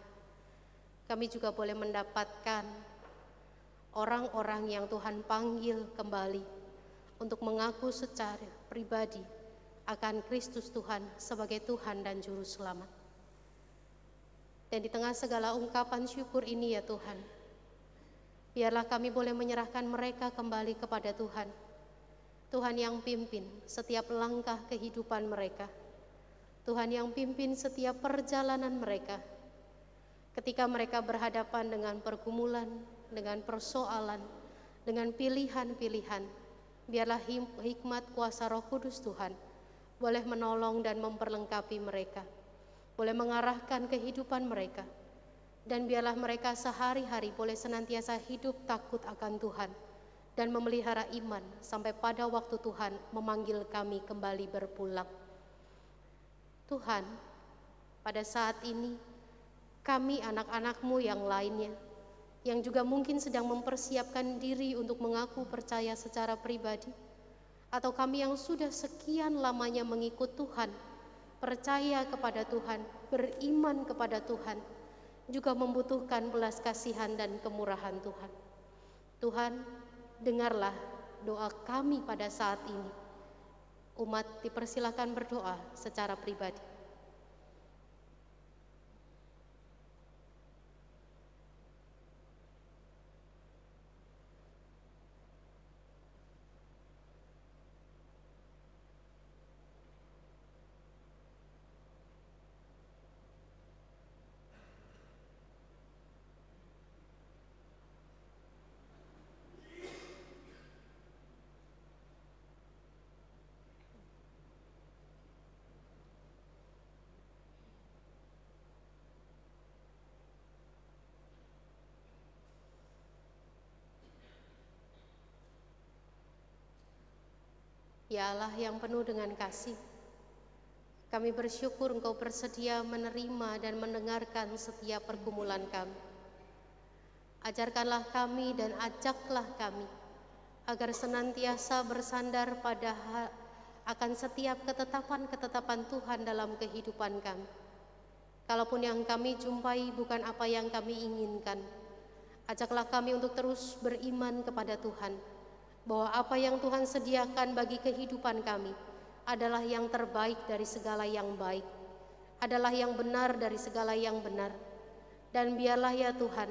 kami juga boleh mendapatkan orang-orang yang Tuhan panggil kembali untuk mengaku secara pribadi akan Kristus Tuhan sebagai Tuhan dan Juru Selamat. Dan di tengah segala ungkapan syukur ini ya Tuhan, biarlah kami boleh menyerahkan mereka kembali kepada Tuhan. Tuhan yang pimpin setiap langkah kehidupan mereka. Tuhan yang pimpin setiap perjalanan mereka. Ketika mereka berhadapan dengan pergumulan, dengan persoalan, dengan pilihan-pilihan, biarlah hikmat kuasa Roh Kudus Tuhan boleh menolong dan memperlengkapi mereka, boleh mengarahkan kehidupan mereka, dan biarlah mereka sehari-hari boleh senantiasa hidup takut akan Tuhan dan memelihara iman sampai pada waktu Tuhan memanggil kami kembali berpulang. Tuhan, pada saat ini kami anak-anak-Mu yang lainnya, yang juga mungkin sedang mempersiapkan diri untuk mengaku percaya secara pribadi, atau kami yang sudah sekian lamanya mengikut Tuhan, percaya kepada Tuhan, beriman kepada Tuhan, juga membutuhkan belas kasihan dan kemurahan Tuhan. Tuhan, dengarlah doa kami pada saat ini. Umat dipersilakan berdoa secara pribadi. Ya Allah yang penuh dengan kasih, kami bersyukur Engkau bersedia menerima dan mendengarkan setiap pergumulan kami. Ajarkanlah kami dan ajaklah kami agar senantiasa bersandar akan setiap ketetapan-ketetapan Tuhan dalam kehidupan kami. Kalaupun yang kami jumpai bukan apa yang kami inginkan, ajaklah kami untuk terus beriman kepada Tuhan, bahwa apa yang Tuhan sediakan bagi kehidupan kami adalah yang terbaik dari segala yang baik, adalah yang benar dari segala yang benar. Dan biarlah ya Tuhan,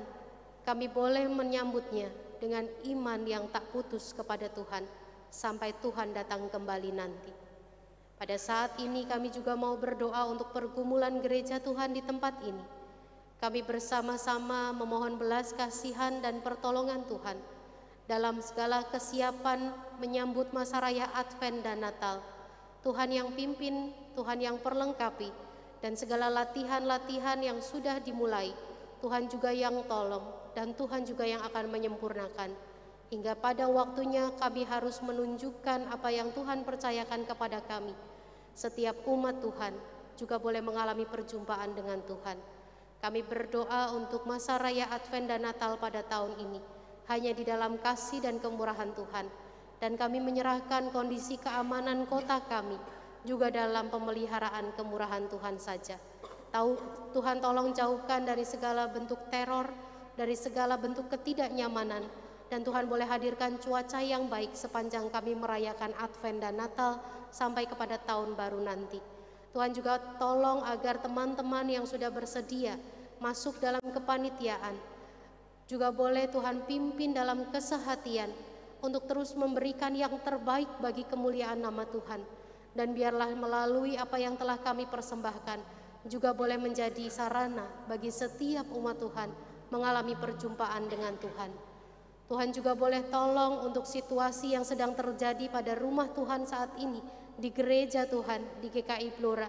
kami boleh menyambutnya dengan iman yang tak putus kepada Tuhan sampai Tuhan datang kembali nanti. Pada saat ini kami juga mau berdoa untuk pergumulan gereja Tuhan di tempat ini. Kami bersama-sama memohon belas kasihan dan pertolongan Tuhan dalam segala kesiapan menyambut masa raya Advent dan Natal. Tuhan yang pimpin, Tuhan yang perlengkapi, dan segala latihan-latihan yang sudah dimulai, Tuhan juga yang tolong, dan Tuhan juga yang akan menyempurnakan. Hingga pada waktunya kami harus menunjukkan apa yang Tuhan percayakan kepada kami. Setiap umat Tuhan juga boleh mengalami perjumpaan dengan Tuhan. Kami berdoa untuk masa raya Advent dan Natal pada tahun ini hanya di dalam kasih dan kemurahan Tuhan. Dan kami menyerahkan kondisi keamanan kota kami juga dalam pemeliharaan kemurahan Tuhan saja. Tuhan tolong jauhkan dari segala bentuk teror, dari segala bentuk ketidaknyamanan, dan Tuhan boleh hadirkan cuaca yang baik sepanjang kami merayakan Advent dan Natal sampai kepada tahun baru nanti. Tuhan juga tolong agar teman-teman yang sudah bersedia masuk dalam kepanitiaan juga boleh Tuhan pimpin dalam kesehatian untuk terus memberikan yang terbaik bagi kemuliaan nama Tuhan. Dan biarlah melalui apa yang telah kami persembahkan juga boleh menjadi sarana bagi setiap umat Tuhan mengalami perjumpaan dengan Tuhan. Tuhan juga boleh tolong untuk situasi yang sedang terjadi pada rumah Tuhan saat ini di gereja Tuhan di GKI Blora,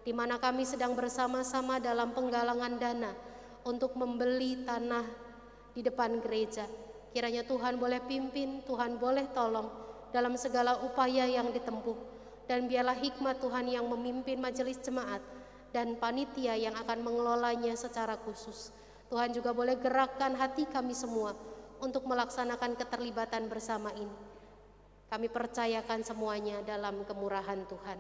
di mana kami sedang bersama-sama dalam penggalangan dana untuk membeli tanah di depan gereja. Kiranya Tuhan boleh pimpin, Tuhan boleh tolong dalam segala upaya yang ditempuh, dan biarlah hikmat Tuhan yang memimpin majelis jemaat dan panitia yang akan mengelolanya secara khusus. Tuhan juga boleh gerakkan hati kami semua untuk melaksanakan keterlibatan bersama ini. Kami percayakan semuanya dalam kemurahan Tuhan.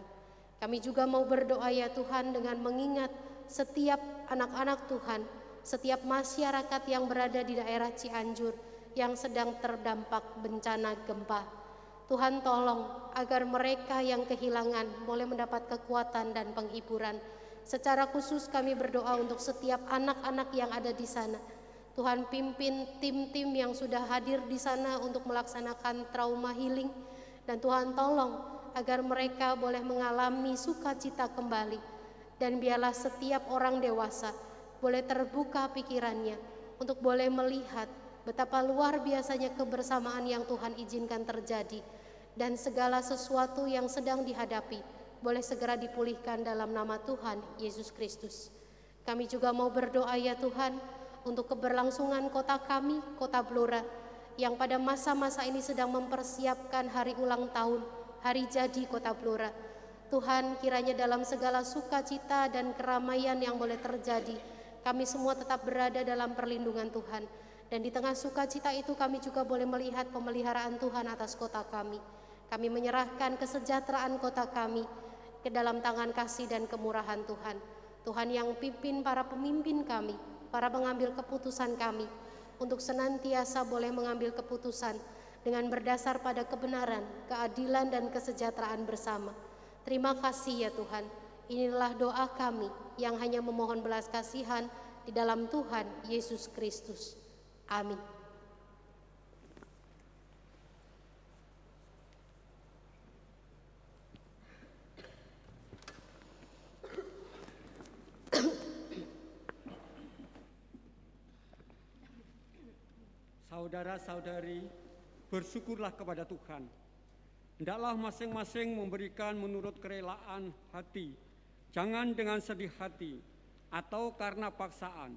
Kami juga mau berdoa ya Tuhan dengan mengingat setiap anak-anak Tuhan, setiap masyarakat yang berada di daerah Cianjur yang sedang terdampak bencana gempa. Tuhan tolong agar mereka yang kehilangan boleh mendapat kekuatan dan penghiburan. Secara khusus kami berdoa untuk setiap anak-anak yang ada di sana. Tuhan pimpin tim-tim yang sudah hadir di sana untuk melaksanakan trauma healing, dan Tuhan tolong agar mereka boleh mengalami sukacita kembali. Dan biarlah setiap orang dewasa boleh terbuka pikirannya untuk boleh melihat betapa luar biasanya kebersamaan yang Tuhan izinkan terjadi, dan segala sesuatu yang sedang dihadapi boleh segera dipulihkan dalam nama Tuhan Yesus Kristus. Kami juga mau berdoa ya Tuhan untuk keberlangsungan kota kami, kota Blora, yang pada masa-masa ini sedang mempersiapkan hari ulang tahun, hari jadi kota Blora. Tuhan, kiranya dalam segala sukacita dan keramaian yang boleh terjadi, kami semua tetap berada dalam perlindungan Tuhan. Dan di tengah sukacita itu kami juga boleh melihat pemeliharaan Tuhan atas kota kami. Kami menyerahkan kesejahteraan kota kami ke dalam tangan kasih dan kemurahan Tuhan. Tuhan yang pimpin para pemimpin kami, para pengambil keputusan kami, untuk senantiasa boleh mengambil keputusan dengan berdasar pada kebenaran, keadilan, dan kesejahteraan bersama. Terima kasih ya Tuhan. Inilah doa kami yang hanya memohon belas kasihan di dalam Tuhan Yesus Kristus. Amin. Saudara-saudari, bersyukurlah kepada Tuhan. Hendaklah masing-masing memberikan menurut kerelaan hati, jangan dengan sedih hati atau karena paksaan.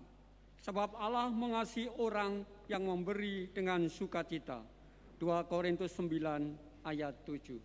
Sebab Allah mengasihi orang yang memberi dengan sukacita. 2 Korintus 9 ayat 7.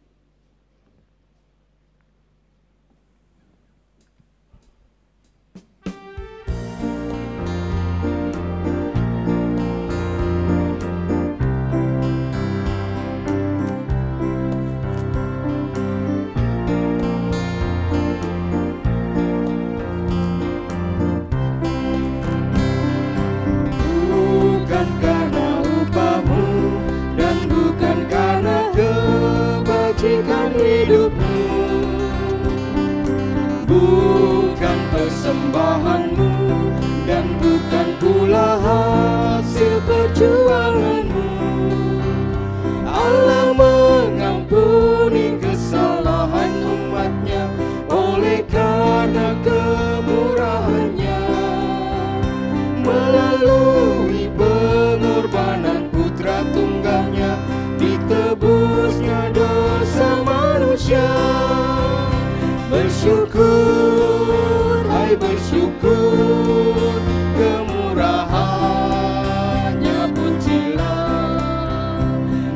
bersyukur, kemurahannya pujilah.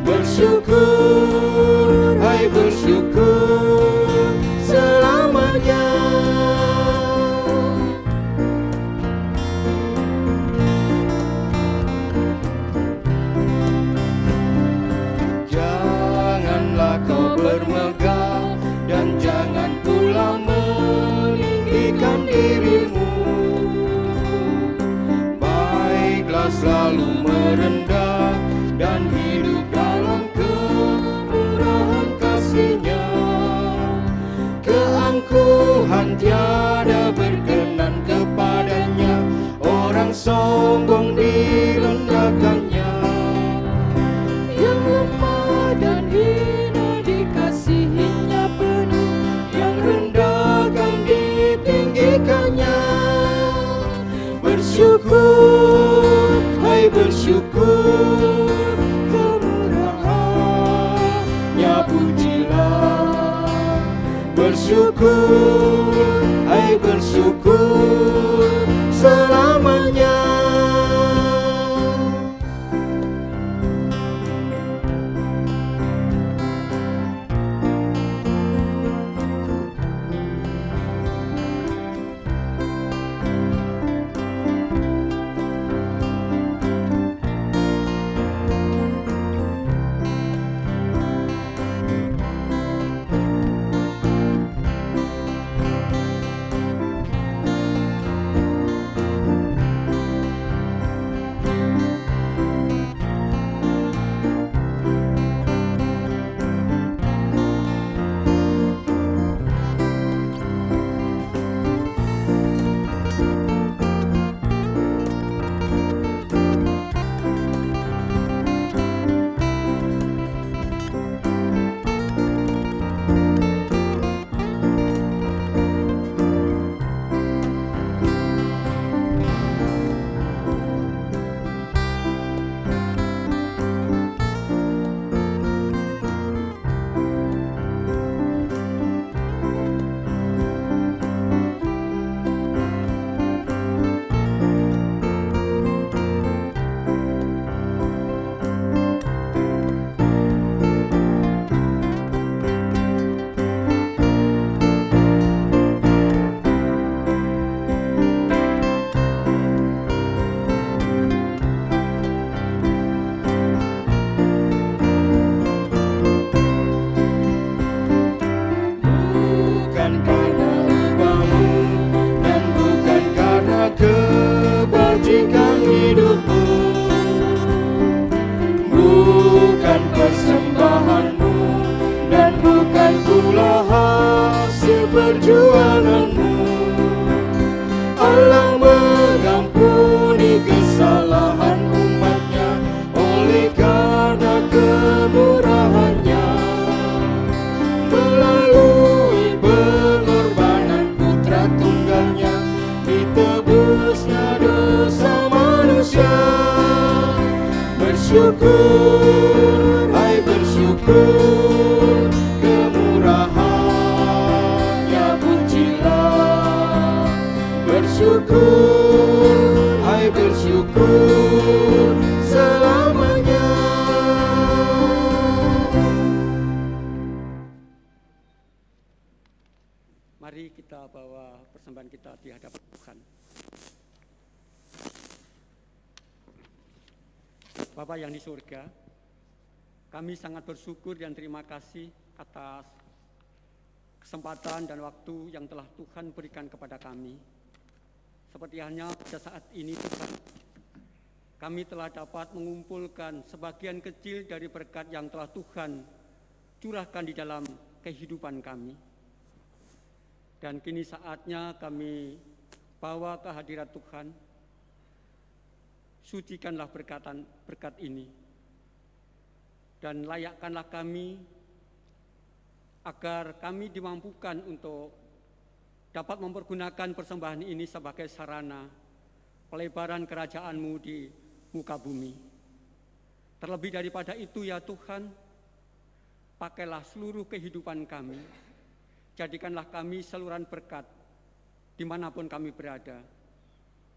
Bersyukur, hai bersyukur selamanya. Janganlah kau bermegah dan jangan pula meninggikan dirimu. Baiklah selalu merendah dan hidup dalam kemurahan kasih-Nya. Keangkuhan tiada berkenan kepadanya, orang sombong direndahkannya. Yang lemah dan hina dikasihinya penuh, Yang rendah akan ditinggikannya. Bersyukur, hai bersyukur, kemurahannya pujilah. Bersyukur, hai bersyukur selamanya. Bukan karena upahmu dan bukan karena kebajikan hidupmu, bukan persembahanmu dan bukan pula hasil perjuanganmu. Allah mengampuni kesalahan umat-Nya oleh karena kemurahan-Nya. Melalui pengorbanan putra tunggalnya ditebusnya dosa manusia. Bersyukur, hai bersyukur, kemurahannya pujilah. Bersyukur, hai bersyukur selamanya. Mari kita bawa persembahan kita di hadapan Tuhan. Bapa yang di surga, kami sangat bersyukur dan terima kasih atas kesempatan dan waktu yang telah Tuhan berikan kepada kami. Seperti halnya pada saat ini Tuhan, kami telah dapat mengumpulkan sebagian kecil dari berkat yang telah Tuhan curahkan di dalam kehidupan kami. Dan kini saatnya kami bawa ke hadirat Tuhan. Sucikanlah berkat ini. Dan layakkanlah kami agar kami dimampukan untuk dapat mempergunakan persembahan ini sebagai sarana pelebaran kerajaan-Mu di muka bumi. Terlebih daripada itu ya Tuhan, pakailah seluruh kehidupan kami. Jadikanlah kami saluran berkat dimanapun kami berada.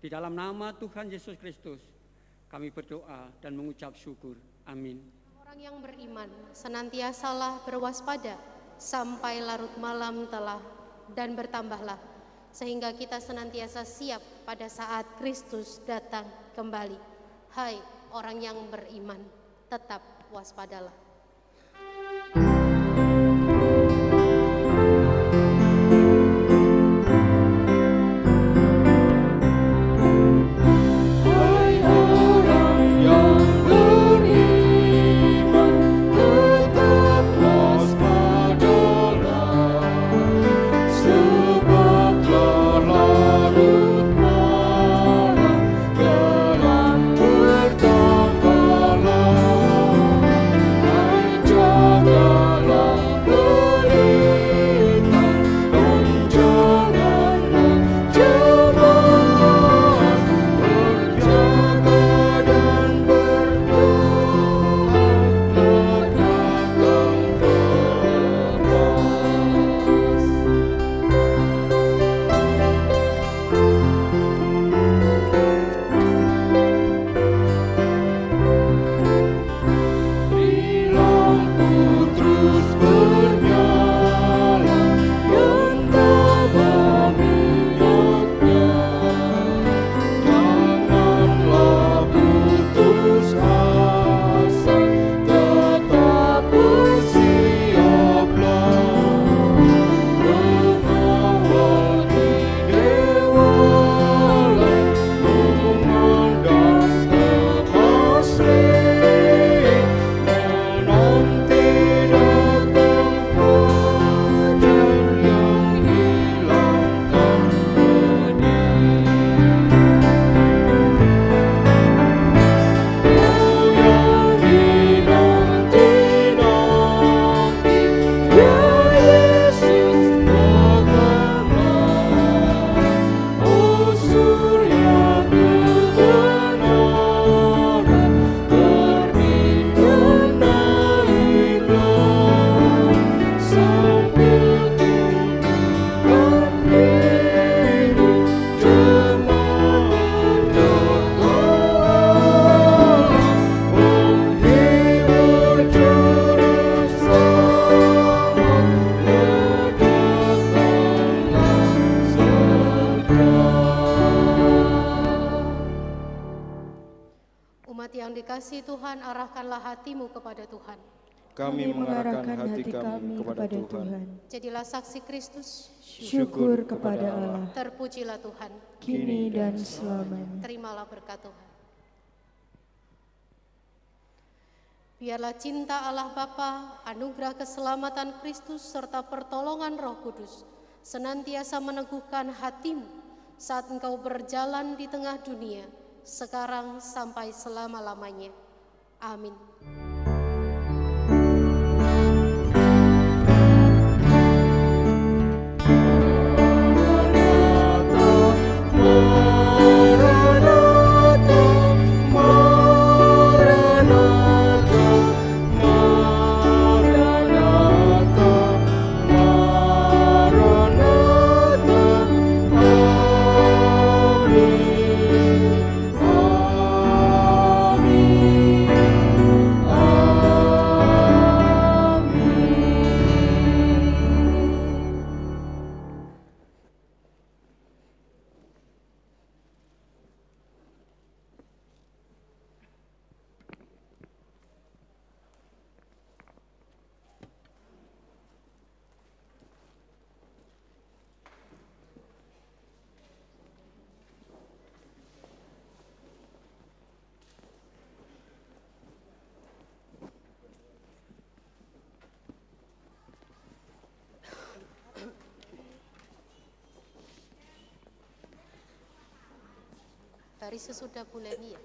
Di dalam nama Tuhan Yesus Kristus, kami berdoa dan mengucap syukur. Amin. Orang yang beriman senantiasalah berwaspada sampai larut malam telah dan bertambahlah, sehingga kita senantiasa siap pada saat Kristus datang kembali. Hai orang yang beriman, tetap waspadalah. Kasih Tuhan, arahkanlah hatimu kepada Tuhan. Kami mengarahkan hati kami kepada Tuhan. Jadilah saksi Kristus. Syukur kepada Allah. Terpujilah Tuhan. Kini dan selamanya. Terimalah berkat Tuhan. Biarlah cinta Allah Bapa, anugerah keselamatan Kristus, serta pertolongan Roh Kudus senantiasa meneguhkan hatimu saat engkau berjalan di tengah dunia, sekarang sampai selama-lamanya. Amin. Dari sesudah bulan ya.